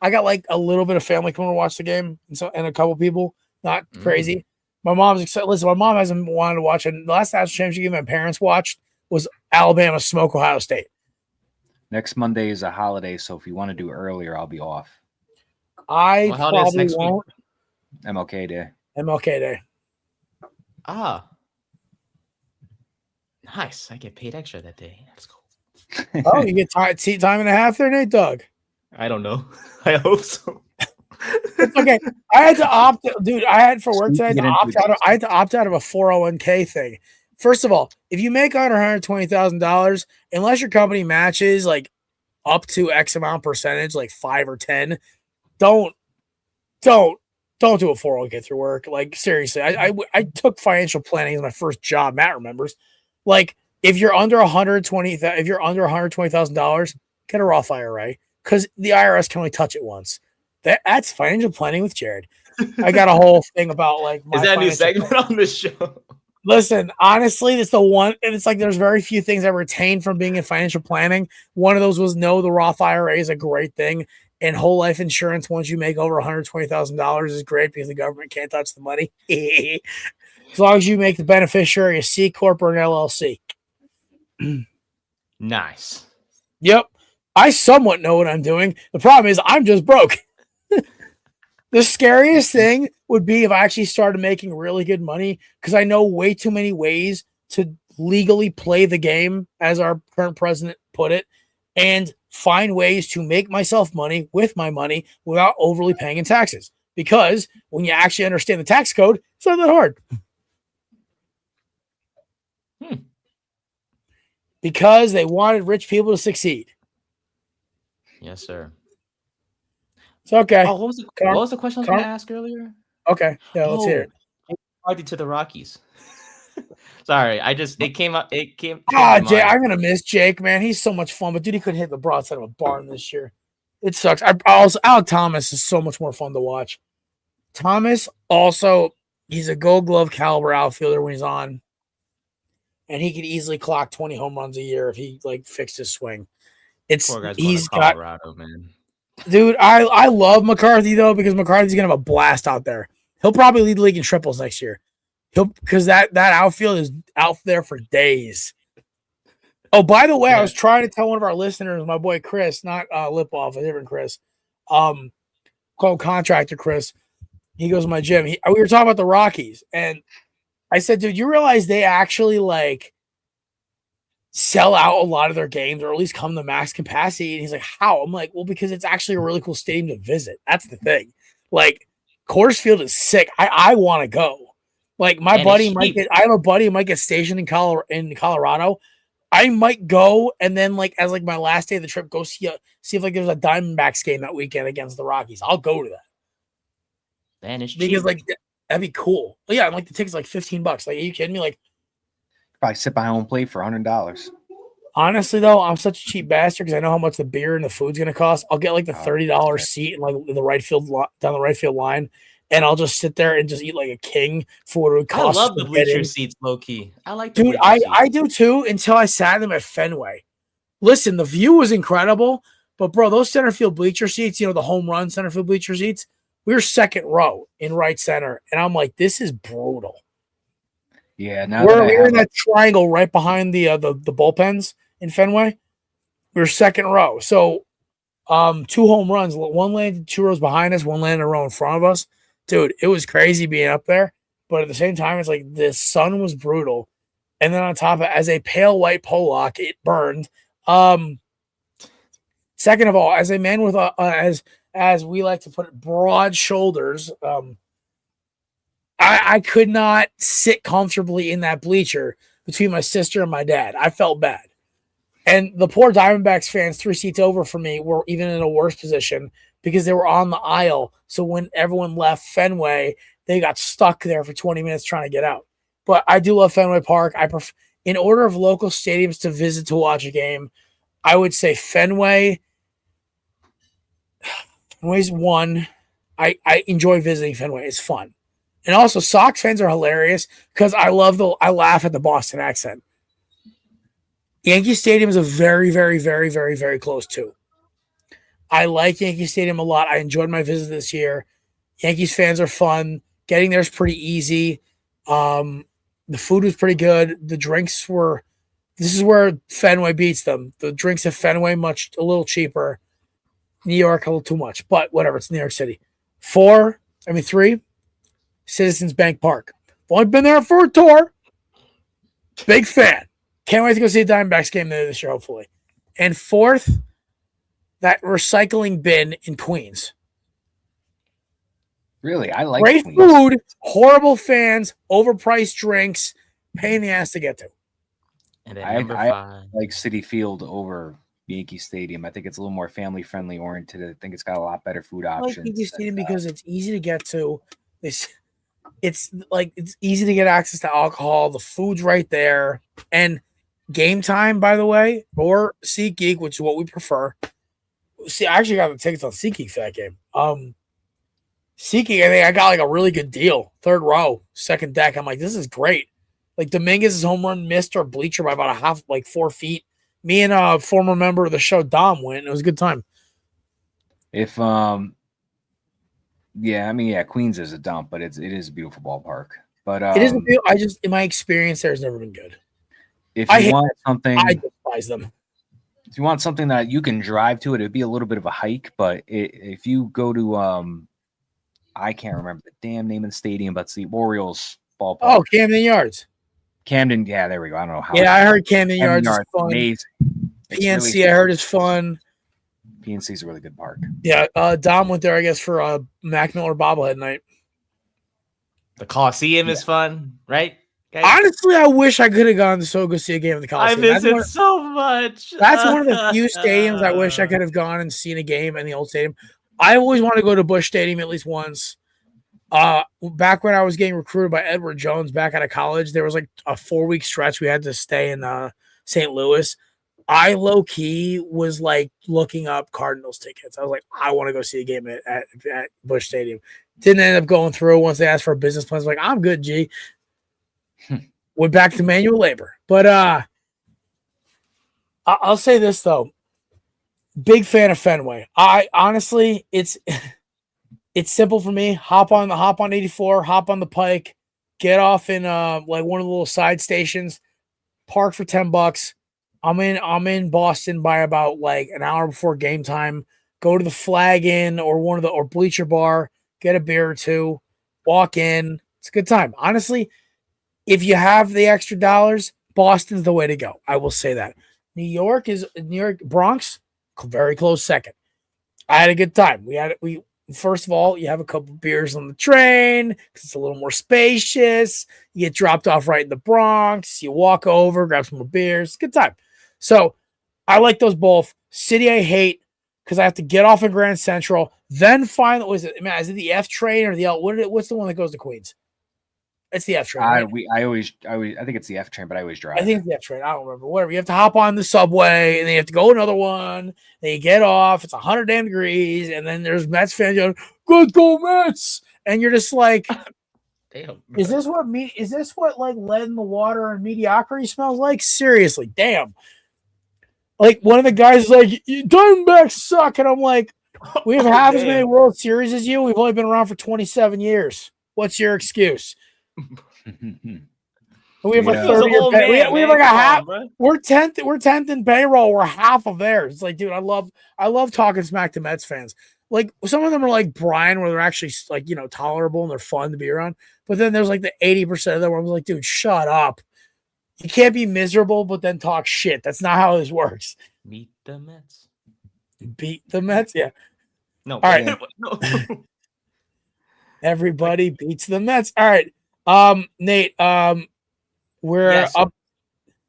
I got like a little bit of family coming to watch the game, and a couple people. Not crazy. My mom's excited. Listen, my mom hasn't wanted to watch it. The last national championship game my parents watched was Alabama smoke Ohio State. Next Monday is a holiday, so if you want to do earlier, I'll be off. I probably won't. MLK Day. MLK Day. Ah. Nice. I get paid extra that day. That's cool. Oh, you get seat time and a half there, Nate Doug? I don't know. I hope so. It's okay. I had to opt, dude. I had for work today. I had to opt out of a 401k thing. First of all, if you make under $120,000, unless your company matches like up to X amount percentage, like 5 or 10, don't do a 401k through work. Like seriously, I took financial planning as my first job. Matt remembers. Like if you're under $120,000, get a Roth IRA because the IRS can only touch it once. That's financial planning with Jared. I got a whole thing about like is that a new segment on this show? Listen, honestly, it's the one, and it's like there's very few things I retained from being in financial planning. One of those was the Roth IRA is a great thing, and whole life insurance once you make over $120,000 is great because the government can't touch the money. As long as you make the beneficiary a C corp or an LLC. Nice. Yep, I somewhat know what I'm doing. The problem is I'm just broke. The scariest thing would be if I actually started making really good money because I know way too many ways to legally play the game, as our current president put it, and find ways to make myself money with my money without overly paying in taxes. Because when you actually understand the tax code, it's not that hard. Because they wanted rich people to succeed. Yes, sir. It's okay. Oh, what was the question I was going to ask earlier? Okay. Yeah, let's hear it. Party to the Rockies. Sorry, it came up. Jake, I'm gonna miss Jake, man. He's so much fun, but dude, he couldn't hit the broadside of a barn this year. It sucks. Alec Thomas is so much more fun to watch. Thomas also, he's a Gold Glove caliber outfielder when he's on, and he could easily clock 20 home runs a year if he like fixed his swing. He's got Colorado, man. Dude, I love McCarthy though because McCarthy's gonna have a blast out there. He'll probably lead the league in triples next year. Because that outfield is out there for days. Oh, by the way, I was trying to tell one of our listeners, my boy Chris, not Lipoff, a different Chris, called Contractor Chris. He goes to my gym. We were talking about the Rockies, and I said, dude, you realize they actually like sell out a lot of their games, or at least come to max capacity? And he's like, how? I'm like, well, because it's actually a really cool stadium to visit. That's the thing. Like, Coors Field is sick. I want to go. Like, my And buddy it's might cheap. get. I have a buddy who might get stationed in Colorado. I might go, and then like as like my last day of the trip, go see if like there's a Diamondbacks game that weekend against the Rockies. I'll go to that. Man, it's Because cheap. like that'd be cool. But yeah, and like the ticket's like $15. Like, are you kidding me? Like, Probably sit behind home plate for $100. honestly though, I'm such a cheap bastard because I know how much the beer and the food's gonna cost. I'll get like the $30 seat in like the right field down the right field line, and I'll just sit there and just eat like a king for what it would I cost. love the to get bleacher in. seats, low key. I like the Dude, bleacher seats. I do too until I sat in them at Fenway. Listen, the view was incredible, but bro, those center field bleacher seats, you know, the home run center field bleacher seats, we were second row in right center, and I'm like, this is brutal. Yeah, now We're in that triangle right behind the bullpens in Fenway. We were second row, so 2 home runs, one landed 2 rows behind us, one landed a row in front of us. Dude, it was crazy being up there, but at the same time, it's like the sun was brutal, and then on top of it, as a pale white Pollock, it burned. Second of all, as a man with as we like to put it, broad shoulders, I could not sit comfortably in that bleacher between my sister and my dad. I felt bad. And the poor Diamondbacks fans 3 seats over from me were even in a worse position because they were on the aisle. So when everyone left Fenway, they got stuck there for 20 minutes trying to get out. But I do love Fenway Park. In order of local stadiums to visit to watch a game, I would say Fenway's one. I enjoy visiting Fenway. It's fun. And also, Sox fans are hilarious because I laugh at the Boston accent. Yankee Stadium is a very, very, very, very, very close too. I like Yankee Stadium a lot. I enjoyed my visit this year. Yankees fans are fun. Getting there is pretty easy. The food was pretty good. The drinks were. This is where Fenway beats them. The drinks at Fenway a little cheaper. New York a little too much, but whatever. It's New York City. 3. Citizens Bank Park. I've only been there for a tour. Big fan. Can't wait to go see a Diamondbacks game there this year, hopefully. And 4th, that recycling bin in Queens. Really, I like Great Queens. food, horrible fans, overpriced drinks, pain in the ass to get to. And then I number 5. like Citi Field over Yankee Stadium. I think it's a little more family friendly oriented. I think it's got a lot better food I options. like Yankee Stadium because it's easy to get to. It's easy to get access to alcohol. The food's right there. And game time, by the way, or SeatGeek, which is what we prefer. See, I actually got the tickets on SeatGeek for that game. SeatGeek, I think I got like a really good deal. 3rd row, second deck. I'm like, this is great. Like Dominguez's home run missed our bleacher by about a half, like 4 feet. Me and a former member of the show, Dom, went. It was a good time. If Queens is a dump, but it is a beautiful ballpark. But It is. In my experience, there has never been good. If you want something, I despise them. If you want something that you can drive to, it'd be a little bit of a hike. But if you go to I can't remember the damn name of the stadium, but it's the Orioles ballpark. Oh, Camden Yards. Camden, yeah, there we go. I don't know how. Yeah, I heard Camden Yards is fun. Amazing. PNC, I heard is fun. PNC is a really good park. Yeah, Dom went there, I guess, for a Mac Miller bobblehead night. The Coliseum is fun, right? Guys? Honestly, I wish I could have gone to go see a game in the I Coliseum. miss it so much. That's one of the few stadiums I wish I could have gone and seen a game in the old stadium. I always want to go to Busch Stadium at least once. Back when I was getting recruited by Edward Jones back out of college, there was like a 4-week stretch we had to stay in St. Louis. I low key was like looking up Cardinals tickets. I was like, I want to go see a game at Busch Stadium. Didn't end up going through once they asked for a business plan. I was like, I'm good, G. Went back to manual labor. But I'll say this though. Big fan of Fenway. I honestly, it's simple for me. Hop on 84, hop on the Pike, get off in like one of the little side stations, park for $10. I'm in Boston by about like an hour before game time. Go to the Flag Inn or or Bleacher Bar, get a beer or two, walk in. It's a good time. Honestly, if you have the extra dollars, Boston's the way to go. I will say that. New York, Bronx, very close second. I had a good time. We first of all, you have a couple beers on the train because it's a little more spacious. You get dropped off right in the Bronx. You walk over, grab some more beers. Good time. So I like those both. City I hate because I have to get off in Grand Central, then find is it the F train or the L? What's the one that goes to Queens? It's the F train. Right? I think it's the F train, but I always drive. I think it's the F train. I don't remember. Whatever. You have to hop on the subway, and then you have to go another one. Then you get off. It's 100 damn degrees, and then there's Mets fans going, "Good go Mets!" And you're just like, Damn. Is this what like lead in the water and mediocrity smells like? Seriously, damn. Like one of the guys is like, Diamondbacks suck, and I'm like, we have half as many World Series as you. We've only been around for 27 years. What's your excuse? We have a 30 year pay. We have like a half. We're 10th. We're 10th in payroll. We're half of theirs. It's like, dude, I love talking smack to Mets fans. Like some of them are like Brian, where they're actually like, tolerable and they're fun to be around. But then there's like the 80% of them where I'm like, dude, shut up. You can't be miserable, but then talk shit. That's not how this works. Beat the Mets. Beat the Mets? Yeah. No. All right. No. Everybody beats the Mets. All right. Nate, we're up.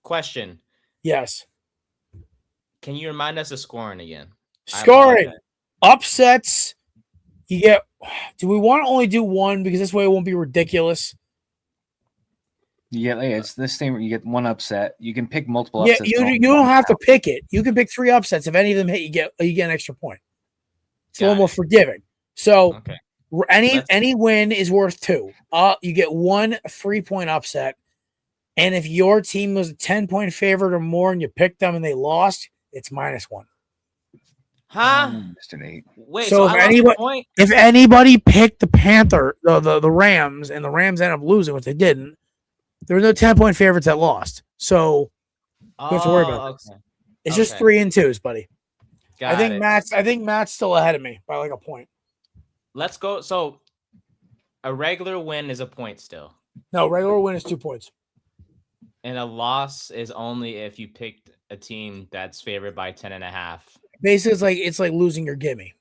Question. Yes. Can you remind us of scoring again? Scoring. Upsets. You get. Do we want to only do one because this way it won't be ridiculous? Yeah, it's this same. You get one upset. You can pick multiple upsets. Yeah, you don't have to pick it. You can pick 3 upsets. If any of them hit, you get an extra point. It's a little more forgiving. So any win is worth 2. You get 1 3-point upset, and if your team was a 10-point favorite or more, and you picked them and they lost, it's -1. Huh? Nate. Wait. So if anybody picked the the Rams, and the Rams ended up losing, which they didn't, there were no 10-point favorites that lost. So you have to worry about this. It's just 3 and 2s, buddy. I think Matt's still ahead of me by like a point. Let's go. So a regular win is a point still. No, regular win is 2 points. And a loss is only if you picked a team that's favored by 10.5. Basically, it's like losing your gimme.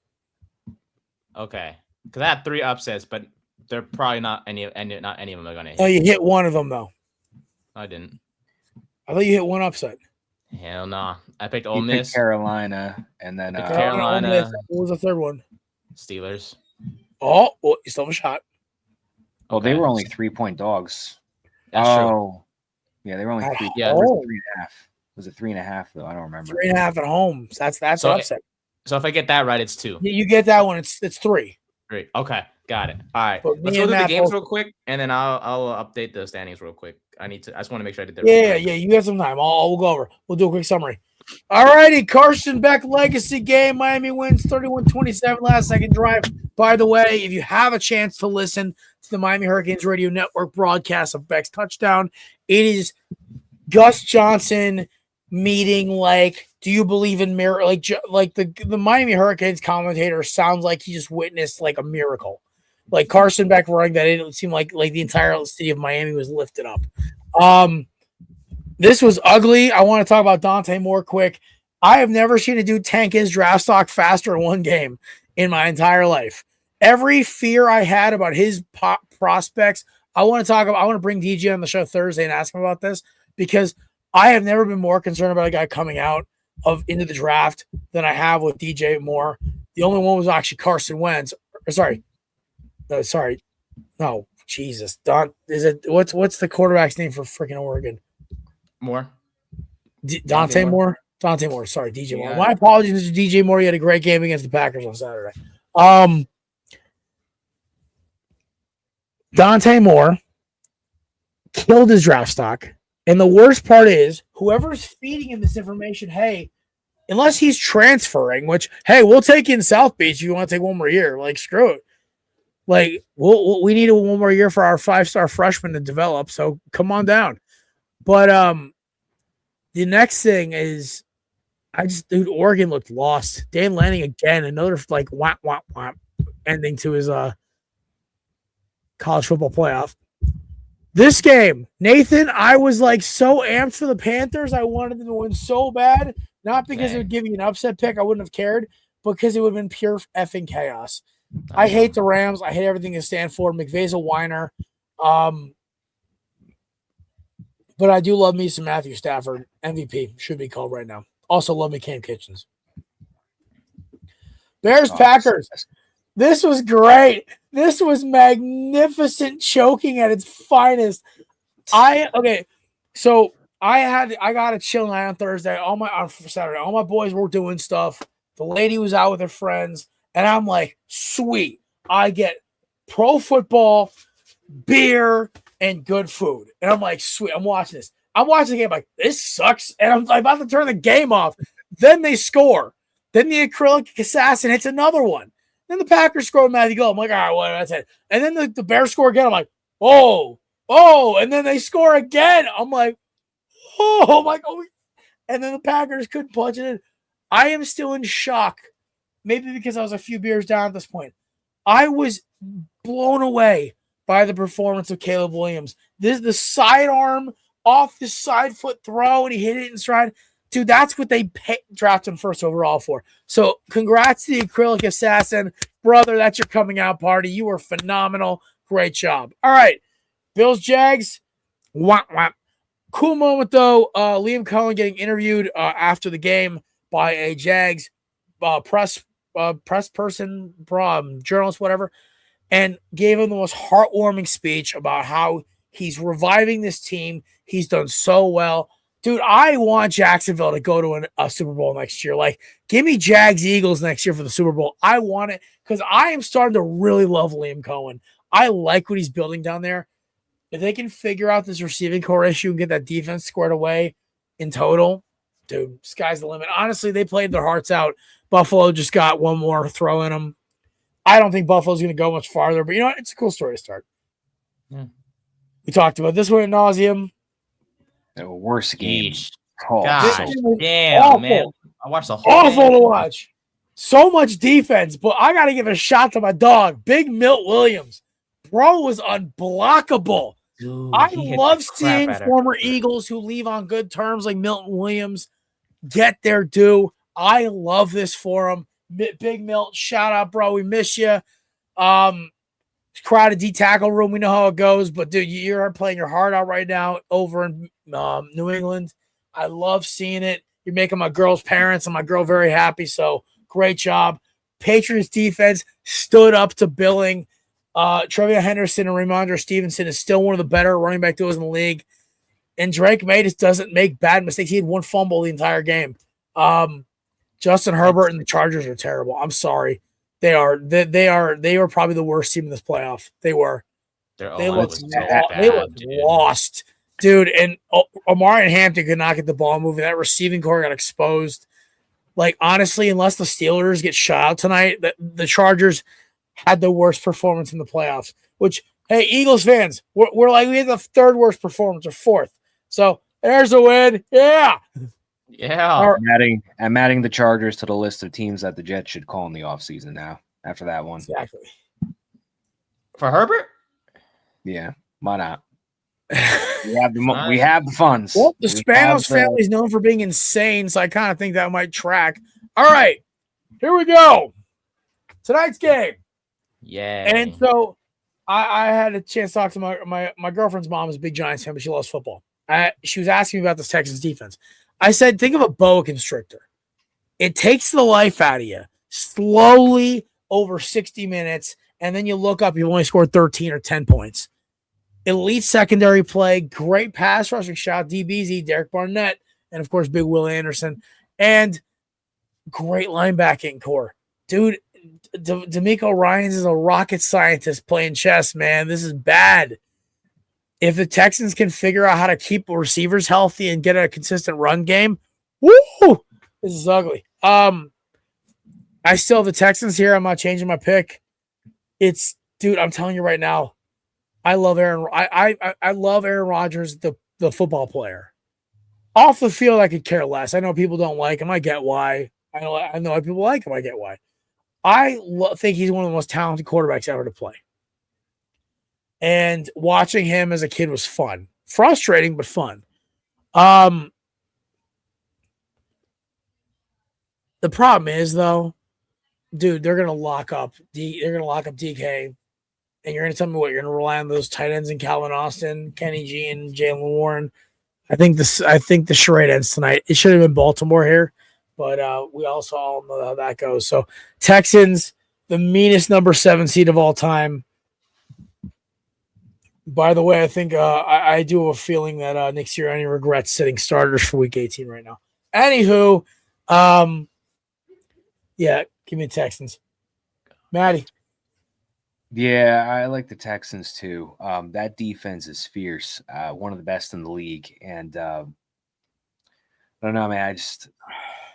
Okay. Because I had 3 upsets, but they're probably not any of them are gonna hit. Oh, you hit one of them though. I didn't. I thought you hit one upset. Hell no. I picked Ole Miss. Picked Carolina, and then Carolina. What was the third one? Steelers. Oh, well, you still have a shot. Oh, they were only 3-point dogs. That's true. Yeah, they were only 3. Yeah, it was 3.5. Was it 3.5 though? I don't remember. 3.5 at home. So that's an upset. So if I get that right, it's 2. You get that one. It's 3. 3. Okay, got it. All right, But let's go through the games real quick, and then I'll update the standings real quick. I just want to make sure I did that. Yeah. You got some time. We'll go over. We'll do a quick summary. All righty, Carson Beck legacy game. Miami wins 31-27 last second drive. By the way, if you have a chance to listen to the Miami Hurricanes Radio Network broadcast of Beck's touchdown, it is Gus Johnson meeting like, do you believe in miracle? Like the Miami Hurricanes commentator sounds like he just witnessed like a miracle. Like Carson Beck running that in, it seemed like the entire city of Miami was lifted up. This was ugly. I want to talk about Dante Moore quick. I have never seen a dude tank his draft stock faster in one game in my entire life. Every fear I had about his prospects, I want to bring DJ on the show Thursday and ask him about this, because I have never been more concerned about a guy coming out into the draft than I have with DJ Moore. The only one was actually Carson Wentz. No, Jesus. What's the quarterback's name for freaking Oregon? Moore. Dante Moore? Dante Moore. Sorry, DJ Moore. My apologies to DJ Moore. He had a great game against the Packers on Saturday. Dante Moore killed his draft stock. And the worst part is, whoever's feeding him this information, hey, unless he's transferring, which, hey, we'll take you in South Beach if you want to take one more year. Like, screw it. Like, we need one more year for our 5-star freshman to develop, so come on down. But the next thing is, Oregon looked lost. Dan Lanning again, another like whap ending to his college football playoff. This game, Nathan, I was like so amped for the Panthers. I wanted them to win so bad. Not because it would give you an upset pick. I wouldn't have cared. Because it would have been pure effing chaos. I hate the Rams. I hate everything they stand for. McVay's a whiner. But I do love me some Matthew Stafford. MVP should be called right now. Also love me Cam Kitchens. Bears Packers. This was great. This was magnificent choking at its finest. So I got a chill night on Thursday. On Saturday, all my boys were doing stuff. The lady was out with her friends, and I'm like, sweet. I get pro football, beer, and good food. And I'm like, sweet. I'm watching this. I'm watching the game like, this sucks. And I'm about to turn the game off. Then they score. Then the acrylic assassin hits another one. Then the Packers score with Matthew Go. I'm like, all right, well, that's it. And then the Bears score again. I'm like, oh. And then they score again. I'm like, oh my God. And then the Packers couldn't punch it in. I am still in shock, maybe because I was a few beers down at this point. I was blown away by the performance of Caleb Williams. The sidearm off the side foot throw, and he hit it in stride. Dude, that's what they drafted him first overall for. So congrats to the acrylic assassin. Brother, that's your coming out party. You were phenomenal. Great job. All right. Bills, Jags. Wah, wah. Cool moment, though. Liam Cohen getting interviewed after the game by a Jags press person, journalist, whatever, and gave him the most heartwarming speech about how he's reviving this team. He's done so well. Dude, I want Jacksonville to go to a Super Bowl next year. Like, give me Jags Eagles next year for the Super Bowl. I want it because I am starting to really love Liam Cohen. I like what he's building down there. If they can figure out this receiving core issue and get that defense squared away in total, dude, sky's the limit. Honestly, they played their hearts out. Buffalo just got one more throw in them. I don't think Buffalo's going to go much farther, but you know what? It's a cool story to start. Yeah. We talked about this one ad nauseum. The worst game. Gosh, damn, awful. man. I watched the whole awful game. to watch. So much defense, but I got to give a shot to my dog, Big Milt Williams. Bro was unblockable. Dude, I he hit love the crap seeing out of former her. Eagles who leave on good terms like Milton Williams get their due. I love this for him. Big Milt, shout out, bro. We miss you. Crowded D tackle room. We know how it goes, but dude, you're playing your heart out right now over in New England. I love seeing it. You're making my girl's parents and my girl very happy. So great job. Patriots defense stood up to billing. Trevion Henderson and Ramondre Stevenson is still one of the better running back duos in the league. And Drake May just doesn't make bad mistakes. He had one fumble the entire game. Justin Herbert and the Chargers are terrible. I'm sorry. They are probably the worst team in this playoff. They were. They looked lost, dude. And Omari and Hampton could not get the ball moving. That receiving core got exposed. Like, honestly, unless the Steelers get shut out tonight, the Chargers had the worst performance in the playoffs. Which, hey, Eagles fans, we're like, we had the third worst performance or fourth. So there's a win. Yeah. Yeah. I'm adding the Chargers to the list of teams that the Jets should call in the offseason now after that one. Exactly. For Herbert? Yeah. Why not? We have the funds. Well, the Spanos family is known for being insane, so I kind of think that might track. All right. Here we go. Tonight's game. Yeah. And so I had a chance to talk to my girlfriend's mom is a big Giants fan, but she loves football. She was asking me about this Texans defense. I said, think of a boa constrictor. It takes the life out of you slowly over 60 minutes, and then you look up, you've only scored 13 or 10 points. Elite secondary play, great pass rushing shot, DBZ, Derek Barnett, and of course, Big Will Anderson, and great linebacking core. Dude, D'Amico Ryans is a rocket scientist playing chess, man. This is bad. If the Texans can figure out how to keep receivers healthy and get a consistent run game, woo, this is ugly. I still have the Texans here. I'm not changing my pick. Dude, I'm telling you right now, I love Aaron. I love Aaron Rodgers, the football player. Off the field, I could care less. I know people don't like him. I get why. I know why people like him. I get why. I think he's one of the most talented quarterbacks ever to play. And watching him as a kid was fun. Frustrating, but fun. The problem is, though, dude, they're gonna lock up DK, and you're gonna tell me what you're gonna rely on those tight ends in Calvin Austin, Kenny G, and Jalen Warren. I think the charade ends tonight. It should have been Baltimore here, but we also all know how that goes. So Texans, the meanest number 7 seed of all time. By the way, I think I do have a feeling that Nick Sirianni regrets sitting starters for Week 18 right now. Anywho, yeah, give me the Texans. Maddie. Yeah, I like the Texans too. That defense is fierce, one of the best in the league. And I don't know, man.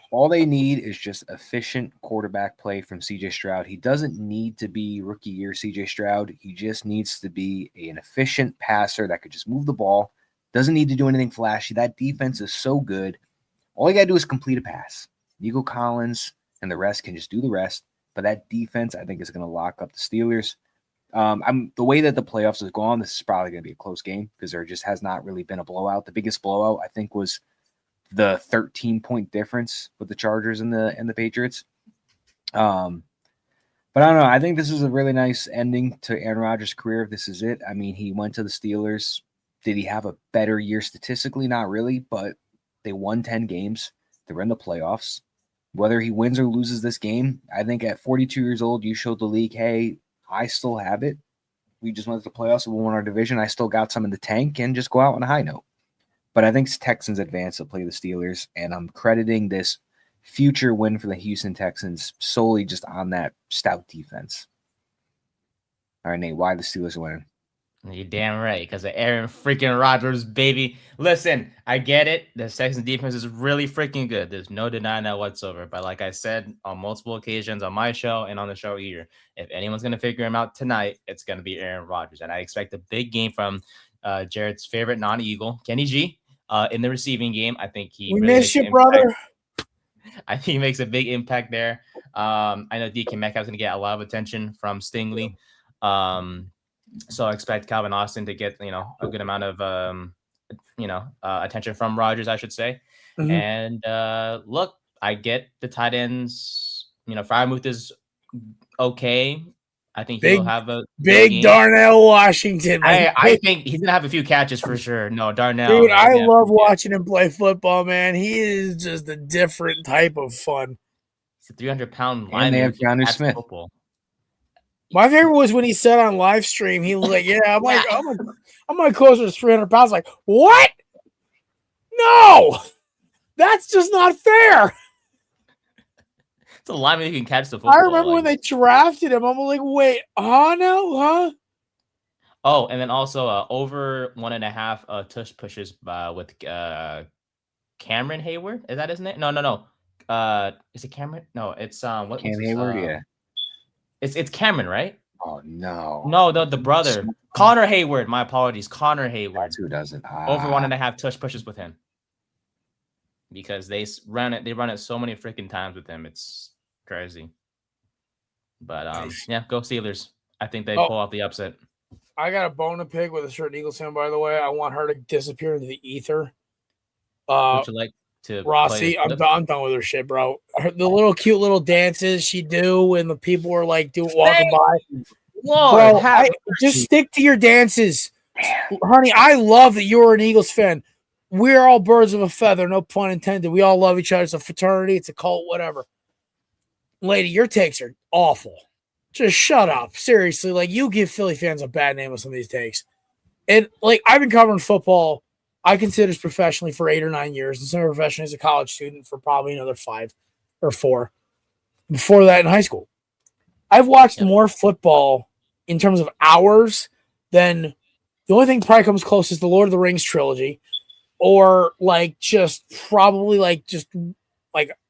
All they need is just efficient quarterback play from CJ Stroud. He doesn't need to be rookie year CJ Stroud. He just needs to be an efficient passer that could just move the ball. Doesn't need to do anything flashy. That defense is so good. All you got to do is complete a pass. Nico Collins and the rest can just do the rest. But that defense, I think, is going to lock up the Steelers. The way that the playoffs has gone, this is probably going to be a close game because there just has not really been a blowout. The biggest blowout, I think, was the 13-point difference with the Chargers and the Patriots. But I don't know. I think this is a really nice ending to Aaron Rodgers' career. If this is it, I mean, he went to the Steelers. Did he have a better year statistically? Not really, but they won 10 games. They were in the playoffs. Whether he wins or loses this game, I think at 42 years old, you showed the league, hey, I still have it. We just went to the playoffs. We won our division. I still got some in the tank and just go out on a high note. But I think Texans advance to play the Steelers, and I'm crediting this future win for the Houston Texans solely just on that stout defense. All right, Nate, why the Steelers are winning? You're damn right, because of Aaron freaking Rodgers, baby. Listen, I get it. The Texans defense is really freaking good. There's no denying that whatsoever. But like I said on multiple occasions on my show and on the show here, if anyone's going to figure him out tonight, it's going to be Aaron Rodgers. And I expect a big game from Jared's favorite non-Eagle, Kenny G, in the receiving game. I think he we really miss you, brother. I think he makes a big impact there. I know DK Metcalf's going to get a lot of attention from Stingley. So I expect Calvin Austin to get, a good amount of, attention from Rodgers, I should say. Mm-hmm. And look, I get the tight ends. Fryermuth is okay. I think he'll have a big Darnell Washington. I think he's gonna have a few catches for sure. No, Darnell. Dude, I love watching him play football, man. He is just a different type of fun. He's a 300-pound lineman. And they have Keanu Smith. Football. My favorite was when he said on live stream, he was like, "Yeah, I'm like closer to 300 pounds." Like, what? No, that's just not fair. It's a lineman who can catch the football. I remember when they drafted him. I'm like, wait, huh? Oh, and then also over 1.5 tush pushes with Cameron Hayward. Is that his name? No. Is it Cameron? No, it's what? Cam Hayward, yeah. It's Cameron, right? Oh no. No, the brother. Connor Hayward. My apologies. Connor Hayward. That's who doesn't. Over 1.5 tush pushes with him. Because they run it so many freaking times with him. It's crazy. But yeah, go Steelers. I think they pull off the upset. I got a bone to pick with a certain Eagles fan, by the way. I want her to disappear into the ether. Would you like to Rossi, I'm done with her shit, bro. The cute little dances she do when the people are like walking by. Lord, bro, just stick to your dances. Honey, I love that you're an Eagles fan. We're all birds of a feather, no pun intended. We all love each other. It's a fraternity, it's a cult, whatever. Lady, your takes are awful. Just shut up. Seriously, you give Philly fans a bad name with some of these takes. And I've been covering football, I consider this professionally for 8 or 9 years, and semi-professionally as a college student for probably another 5 or 4. Before that in high school. I've watched more football in terms of hours than the only thing probably comes close is the Lord of the Rings trilogy, or just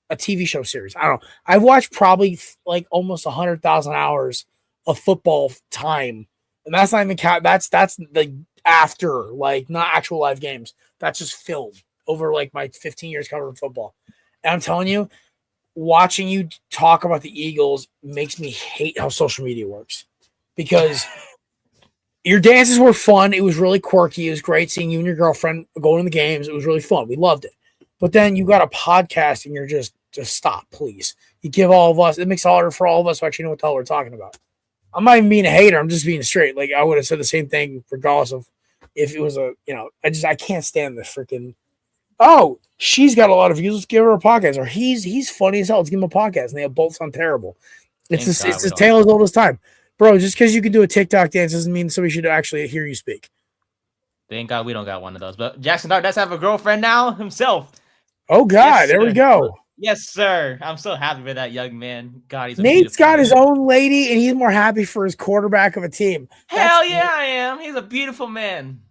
a TV show series. I don't know. I've watched probably almost 100,000 hours of football time, and that's not even count. That's the after not actual live games. That's just film over my 15 years covering football. And I'm telling you, watching you talk about the Eagles makes me hate how social media works, because your dances were fun. It was really quirky. It was great seeing you and your girlfriend going to the games. It was really fun. We loved it. But then you got a podcast and you're just stop, please. You give all of us, it makes it harder for all of us to actually know what the hell we're talking about. I'm not even being a hater. I'm just being straight. Like, I would have said the same thing regardless of if it was I can't stand the freaking, oh, she's got a lot of views. Let's give her a podcast. Or he's funny as hell. Let's give him a podcast. And they both sound terrible. It's the tale as old as time. Bro, just because you can do a TikTok dance doesn't mean somebody should actually hear you speak. Thank God we don't got one of those. But Jackson Dart does have a girlfriend now himself. Oh, God. Yes, there we go. Yes, sir. I'm so happy for that young man. God, he's Nate's got his own lady, and he's more happy for his quarterback of a team. Hell yeah, I am. He's a beautiful man.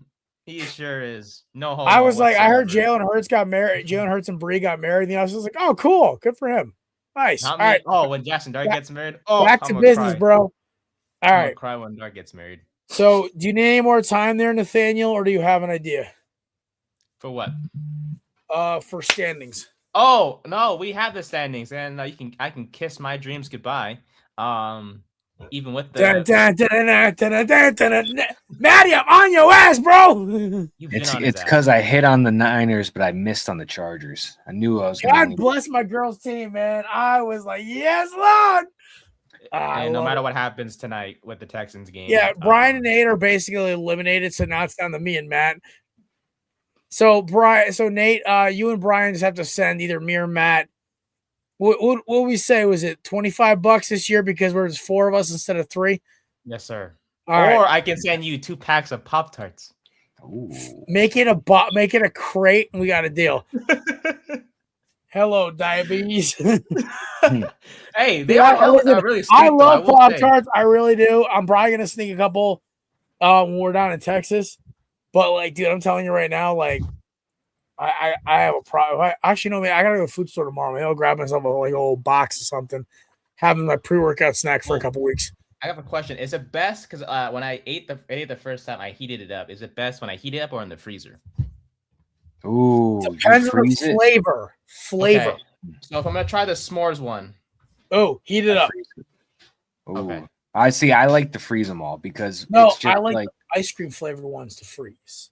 He sure is. No homo. I was like, I heard Jalen Hurts got married. Jalen Hurts and Bree got married, and I was just like, oh, cool. Good for him. Nice. All right. Oh, when Jackson Dart gets married. Oh, back to business, bro. All right. Cry when Dart gets married. So, do you need any more time there, Nathaniel, or do you have an idea? For what? For standings. Oh no, we have the standings, and I can kiss my dreams goodbye. Even with the Maddie, I'm on your ass, bro. It's because I hit on the Niners, but I missed on the Chargers. I knew I was. God bless my girls' team, man. I was like, yes, Lord. And no matter what happens tonight with the Texans game. Yeah, Brian and Nate are basically eliminated, so now it's down to me and Matt. So Nate, you and Brian just have to send either me or Matt. What we say? Was it $25 this year because we're just 4 of us instead of 3? Yes, sir. All right. Or I can send you 2 packs of Pop-Tarts. Make it a crate, and we got a deal. Hello, diabetes. Hey, they are really sweet. I love Pop-Tarts. I really do. I'm probably gonna sneak a couple when we're down in Texas. But like, dude, I'm telling you right now, like, I have a problem. Actually, no, man, I gotta go to the food store tomorrow. Maybe I'll grab myself a old box or something, having my pre-workout snack for a couple weeks. I have a question. Is it best because when I ate the first time, I heated it up. Is it best when I heat it up or in the freezer? Ooh, depends on the flavor. Okay. So if I'm gonna try the s'mores one, heat it up. Ooh. Okay. I see. I like to freeze them all because it's just I like ice cream flavored ones to freeze.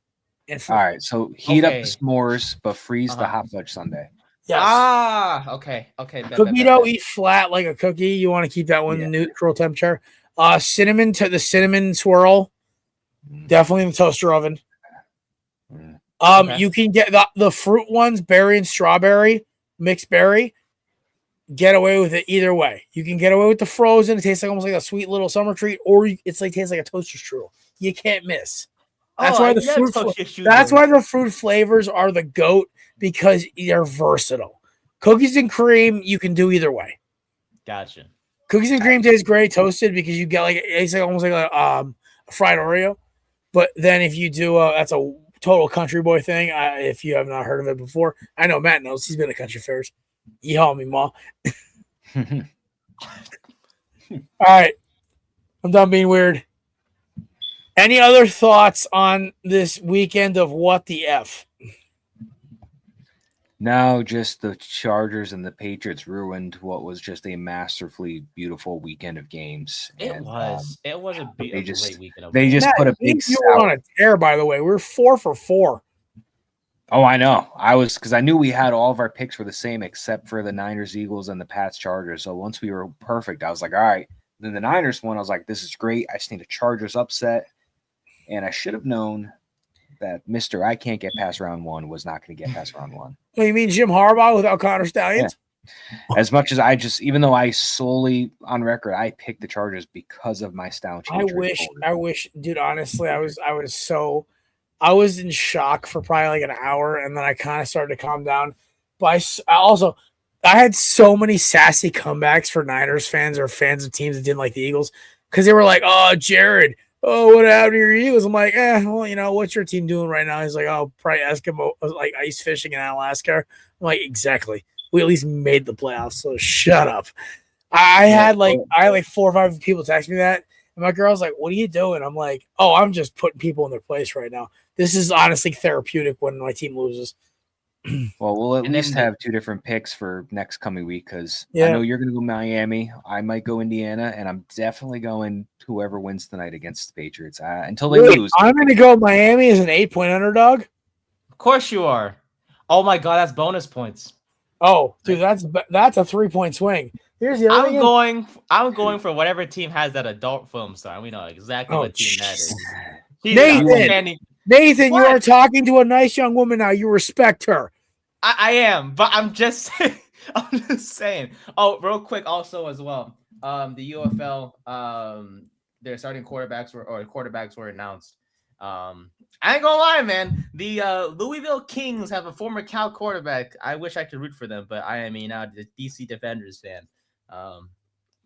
All right, so heat up the s'mores, but freeze the hot fudge sundae. Yes. Okay. Cookie dough, eat flat like a cookie. You want to keep that one neutral temperature. Cinnamon to the cinnamon swirl, definitely in the toaster oven. You can get the fruit ones, berry and strawberry, mixed berry. Get away with it either way. You can get away with the frozen. It tastes like almost like a sweet little summer treat, or tastes like a toaster strudel. You can't miss. That's why the fruit flavors are the GOAT, because they're versatile. Cookies and cream, you can do either way. Gotcha. Cookies and cream tastes great toasted because you get it's like almost like a fried Oreo. But then if you do that's a total country boy thing. If you have not heard of it before, I know Matt knows. He's been to country fairs. Yeehaw me, ma. All right. I'm done being weird. Any other thoughts on this weekend of what the F? No, just the Chargers and the Patriots ruined what was just a masterfully beautiful weekend of games. It was a great weekend. They just put a big. You were on a tear, by the way. We're 4 for 4. Oh, I know. Because I knew we had all of our picks were the same except for the Niners, Eagles, and the Pats, Chargers. So once we were perfect, I was like, all right. Then the Niners one, I was like, this is great. I just need a Chargers upset. And I should have known that Mr. I can't get past round 1 was not going to get past round 1. Well, you mean Jim Harbaugh without Connor Stallions? Yeah. As much as even though I solely on record, I picked the Chargers because of my style change. I wish, dude, honestly, I was in shock for probably like an hour, and then I kind of started to calm down. But I had so many sassy comebacks for Niners fans or fans of teams that didn't like the Eagles, because they were like, oh, Jared, what happened to your Eagles? I'm like, well, what's your team doing right now? He's like, oh, probably Eskimo, like ice fishing in Alaska. I'm like, exactly. We at least made the playoffs, so shut up. I had like 4 or 5 people text me that, and my girl's like, what are you doing? I'm like, oh, I'm just putting people in their place right now. This is honestly therapeutic when my team loses. Well, we'll at And least then have two different picks for next coming week because I Yeah. know you're going to go Miami. I might go Indiana, and I'm definitely going whoever wins tonight against the Patriots. Until they Wait, lose. I'm going to go Miami as an 8-point underdog. Of course you are. Oh my god, that's bonus points. Oh, dude, that's a 3-point swing. Here's the other thing. I'm going for whatever team has that adult film star. We know exactly what team that is. She's Nathan, you What? are talking to a nice young woman now. You respect her. I am, but I'm just saying. Oh, real quick, also as well. The UFL, their starting quarterbacks were announced. I ain't gonna lie, man. The Louisville Kings have a former Cal quarterback. I wish I could root for them, but I am now the DC Defenders fan.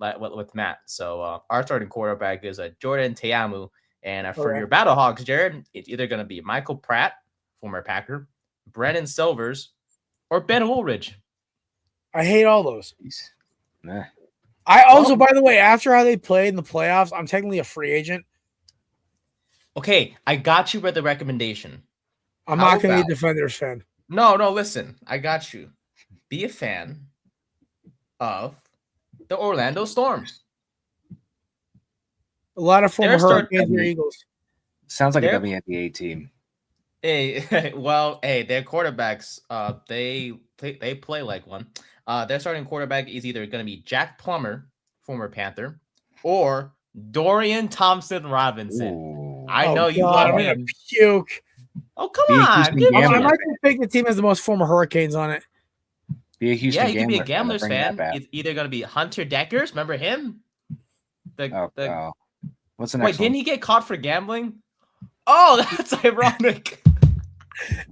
With Matt. So our starting quarterback is Jordan Teamu, and for your Battlehawks, Jared, it's either gonna be Michael Pratt, former Packer, Brennan Silvers, or Ben Woolridge. I hate all those. Nah. I also, by the way, after how they played in the playoffs, I'm technically a free agent. Okay, I got you with the recommendation. I'm not going to be a Defenders fan. No, listen. I got you. Be a fan of the Orlando Storm. A lot of former Hurricanes or Eagles. Sounds like a WNBA team. Hey, their quarterbacks, they play like one. Their starting quarterback is either going to be Jack Plummer, former Panther, or Dorian Thompson-Robinson. Ooh. I know you love him. Puke. Oh, come on. I might just pick the team has the most former Hurricanes on it. Be a Houston you can be a Gamblers fan. It's either going to be Hunter Deckers. Remember him? What's the next one? Didn't he get caught for gambling? Oh, that's ironic.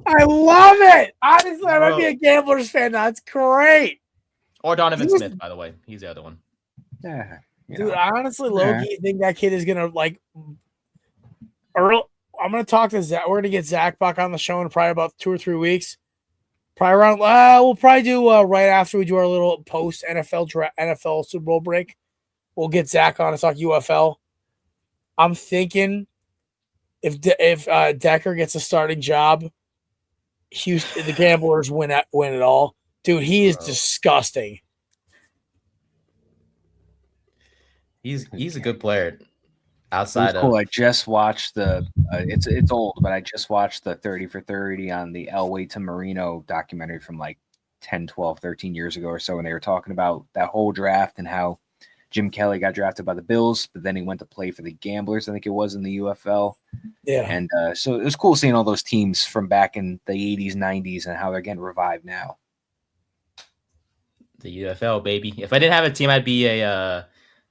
I love it. Honestly, I might be a Gamblers fan. That's great. Or Donovan Smith, by the way. He's the other one. Yeah. Dude, I honestly, low-key think that kid is going to, like, I'm going to talk to Zach. We're going to get Zach back on the show in probably about 2 or 3 weeks. Probably around, we'll probably do right after we do our little post NFL Super Bowl break. We'll get Zach on to talk UFL. I'm thinking if Decker gets a starting job, the Gamblers win it all. Dude, he is disgusting. He's a good player. Outside cool. I just watched it's old, but I just watched the 30 for 30 on the Elway to Marino documentary from like 10, 12, 13 years ago or so. And they were talking about that whole draft and how Jim Kelly got drafted by the Bills, but then he went to play for the Gamblers, I think it was, in the UFL. Yeah. And so it was cool seeing all those teams from back in the 80s, 90s, and how they're getting revived now. The UFL, baby. If I didn't have a team, I'd be a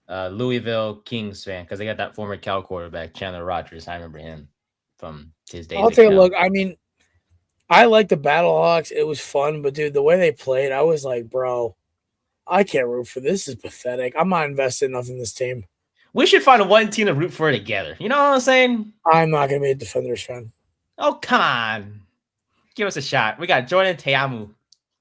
Louisville Kings fan because they got that former Cal quarterback, Chandler Rogers. I remember him from his days. I'll take a look. I mean, I like the Battlehawks. It was fun, but dude, the way they played, I was like, bro, I can't root for this. This is pathetic. I'm not invested enough in this team. We should find one team to root for together. You know what I'm saying? I'm not going to be a Defenders fan. Oh, come on. Give us a shot. We got Jordan Teamu.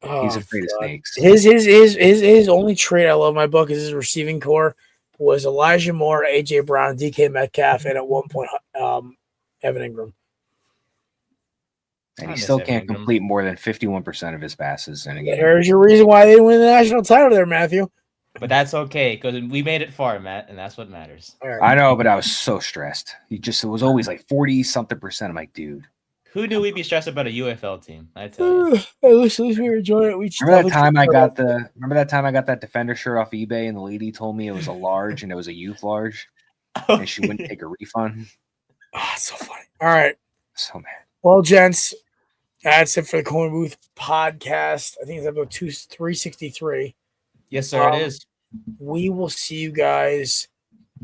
Oh, he's afraid of snakes. His only trait I love in my book is his receiving core was Elijah Moore, A.J. Brown, DK Metcalf, and at one point, Evan Ingram. And he still can't complete more than 51% of his passes in a game. There's your reason why they didn't win the national title there, Matthew. But that's okay, because we made it far, Matt, and that's what matters. Right. I know, but I was so stressed. It was always like 40-something%. I'm like, dude. Who knew we'd be stressed about a UFL team? I tell you. At least we were enjoying it. Remember that time I got that Defender shirt off eBay and the lady told me it was a large and it was a youth large and she wouldn't take a refund? Oh, it's so funny. All right. So mad. Well, gents, that's it for the Korner Booth podcast. I think it's episode 363. Yes, sir, it is. We will see you guys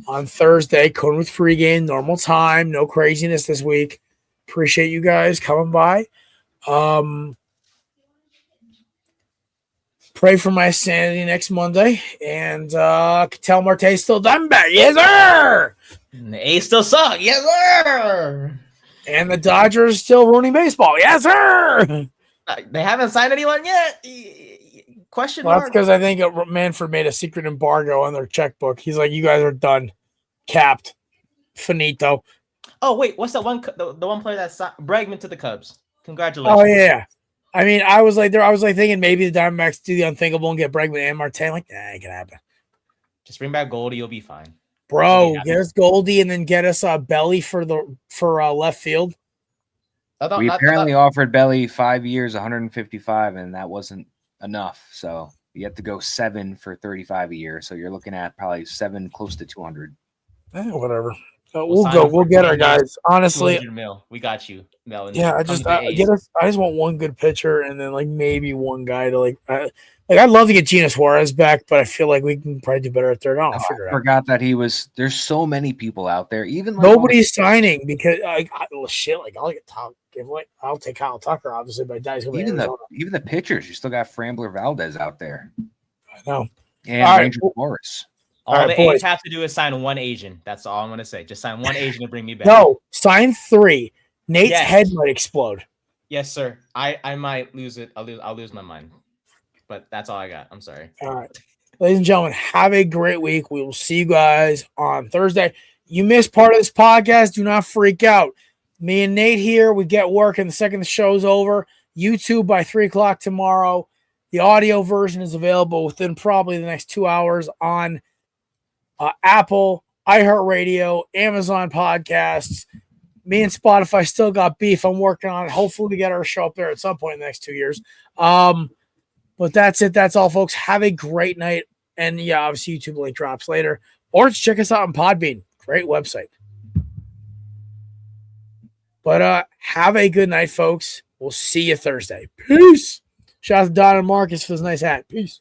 on Thursday. Korner Booth pregame, normal time. No craziness this week. Appreciate you guys coming by. Pray for my sanity next Monday. And Ketel Marte's still Diamondback. Yes, sir. And the A's still suck. Yes, sir. And the Dodgers still ruining baseball. Yes, sir. They haven't signed anyone yet. Question mark. That's because I think Manfred made a secret embargo on their checkbook. He's like, you guys are done. Capped. Finito. Oh, wait. What's that one? The one player that signed Bregman to the Cubs. Congratulations. Oh, yeah. I mean, I was like thinking maybe the Diamondbacks do the unthinkable and get Bregman and Marte. Like, it can happen. Just bring back Goldie, you'll be fine. Bro, get us Goldie and then get us Belly for left field. We apparently offered Belly 5 years, 155, and that wasn't enough. So you have to go 7 for 35 a year. So you're looking at probably 7, close to 200. Whatever. We'll get our guys. Honestly, mil. We got you, Mel. Yeah, I just want one good pitcher and then like maybe one guy to I'd love to get Gina Suarez back, but I feel like we can probably do better at third. I forgot that he was. There's so many people out there. Even nobody's signing because I'll take Kyle Tucker obviously, but even the pitchers. You still got Frambler Valdez out there. I know. And Ranger Morris. All the A's have to do is sign one agent. That's all I'm going to say. Just sign one agent and bring me back. No, sign 3. Nate's head might explode. Yes, sir. I might lose it. I'll lose my mind. But that's all I got. I'm sorry. All right. Ladies and gentlemen, have a great week. We will see you guys on Thursday. You missed part of this podcast. Do not freak out. Me and Nate here. We get working the second the show's over. YouTube by 3 o'clock tomorrow. The audio version is available within probably the next 2 hours on Apple, iHeartRadio, Amazon Podcasts. Me and Spotify still got beef. I'm working on it. Hopefully we get our show up there at some point in the next 2 years. But that's it. That's all, folks. Have a great night. And yeah, obviously YouTube link drops later. Or just check us out on Podbean. Great website. But have a good night, folks. We'll see you Thursday. Peace. Shout out to Don and Marcus for this nice hat. Peace.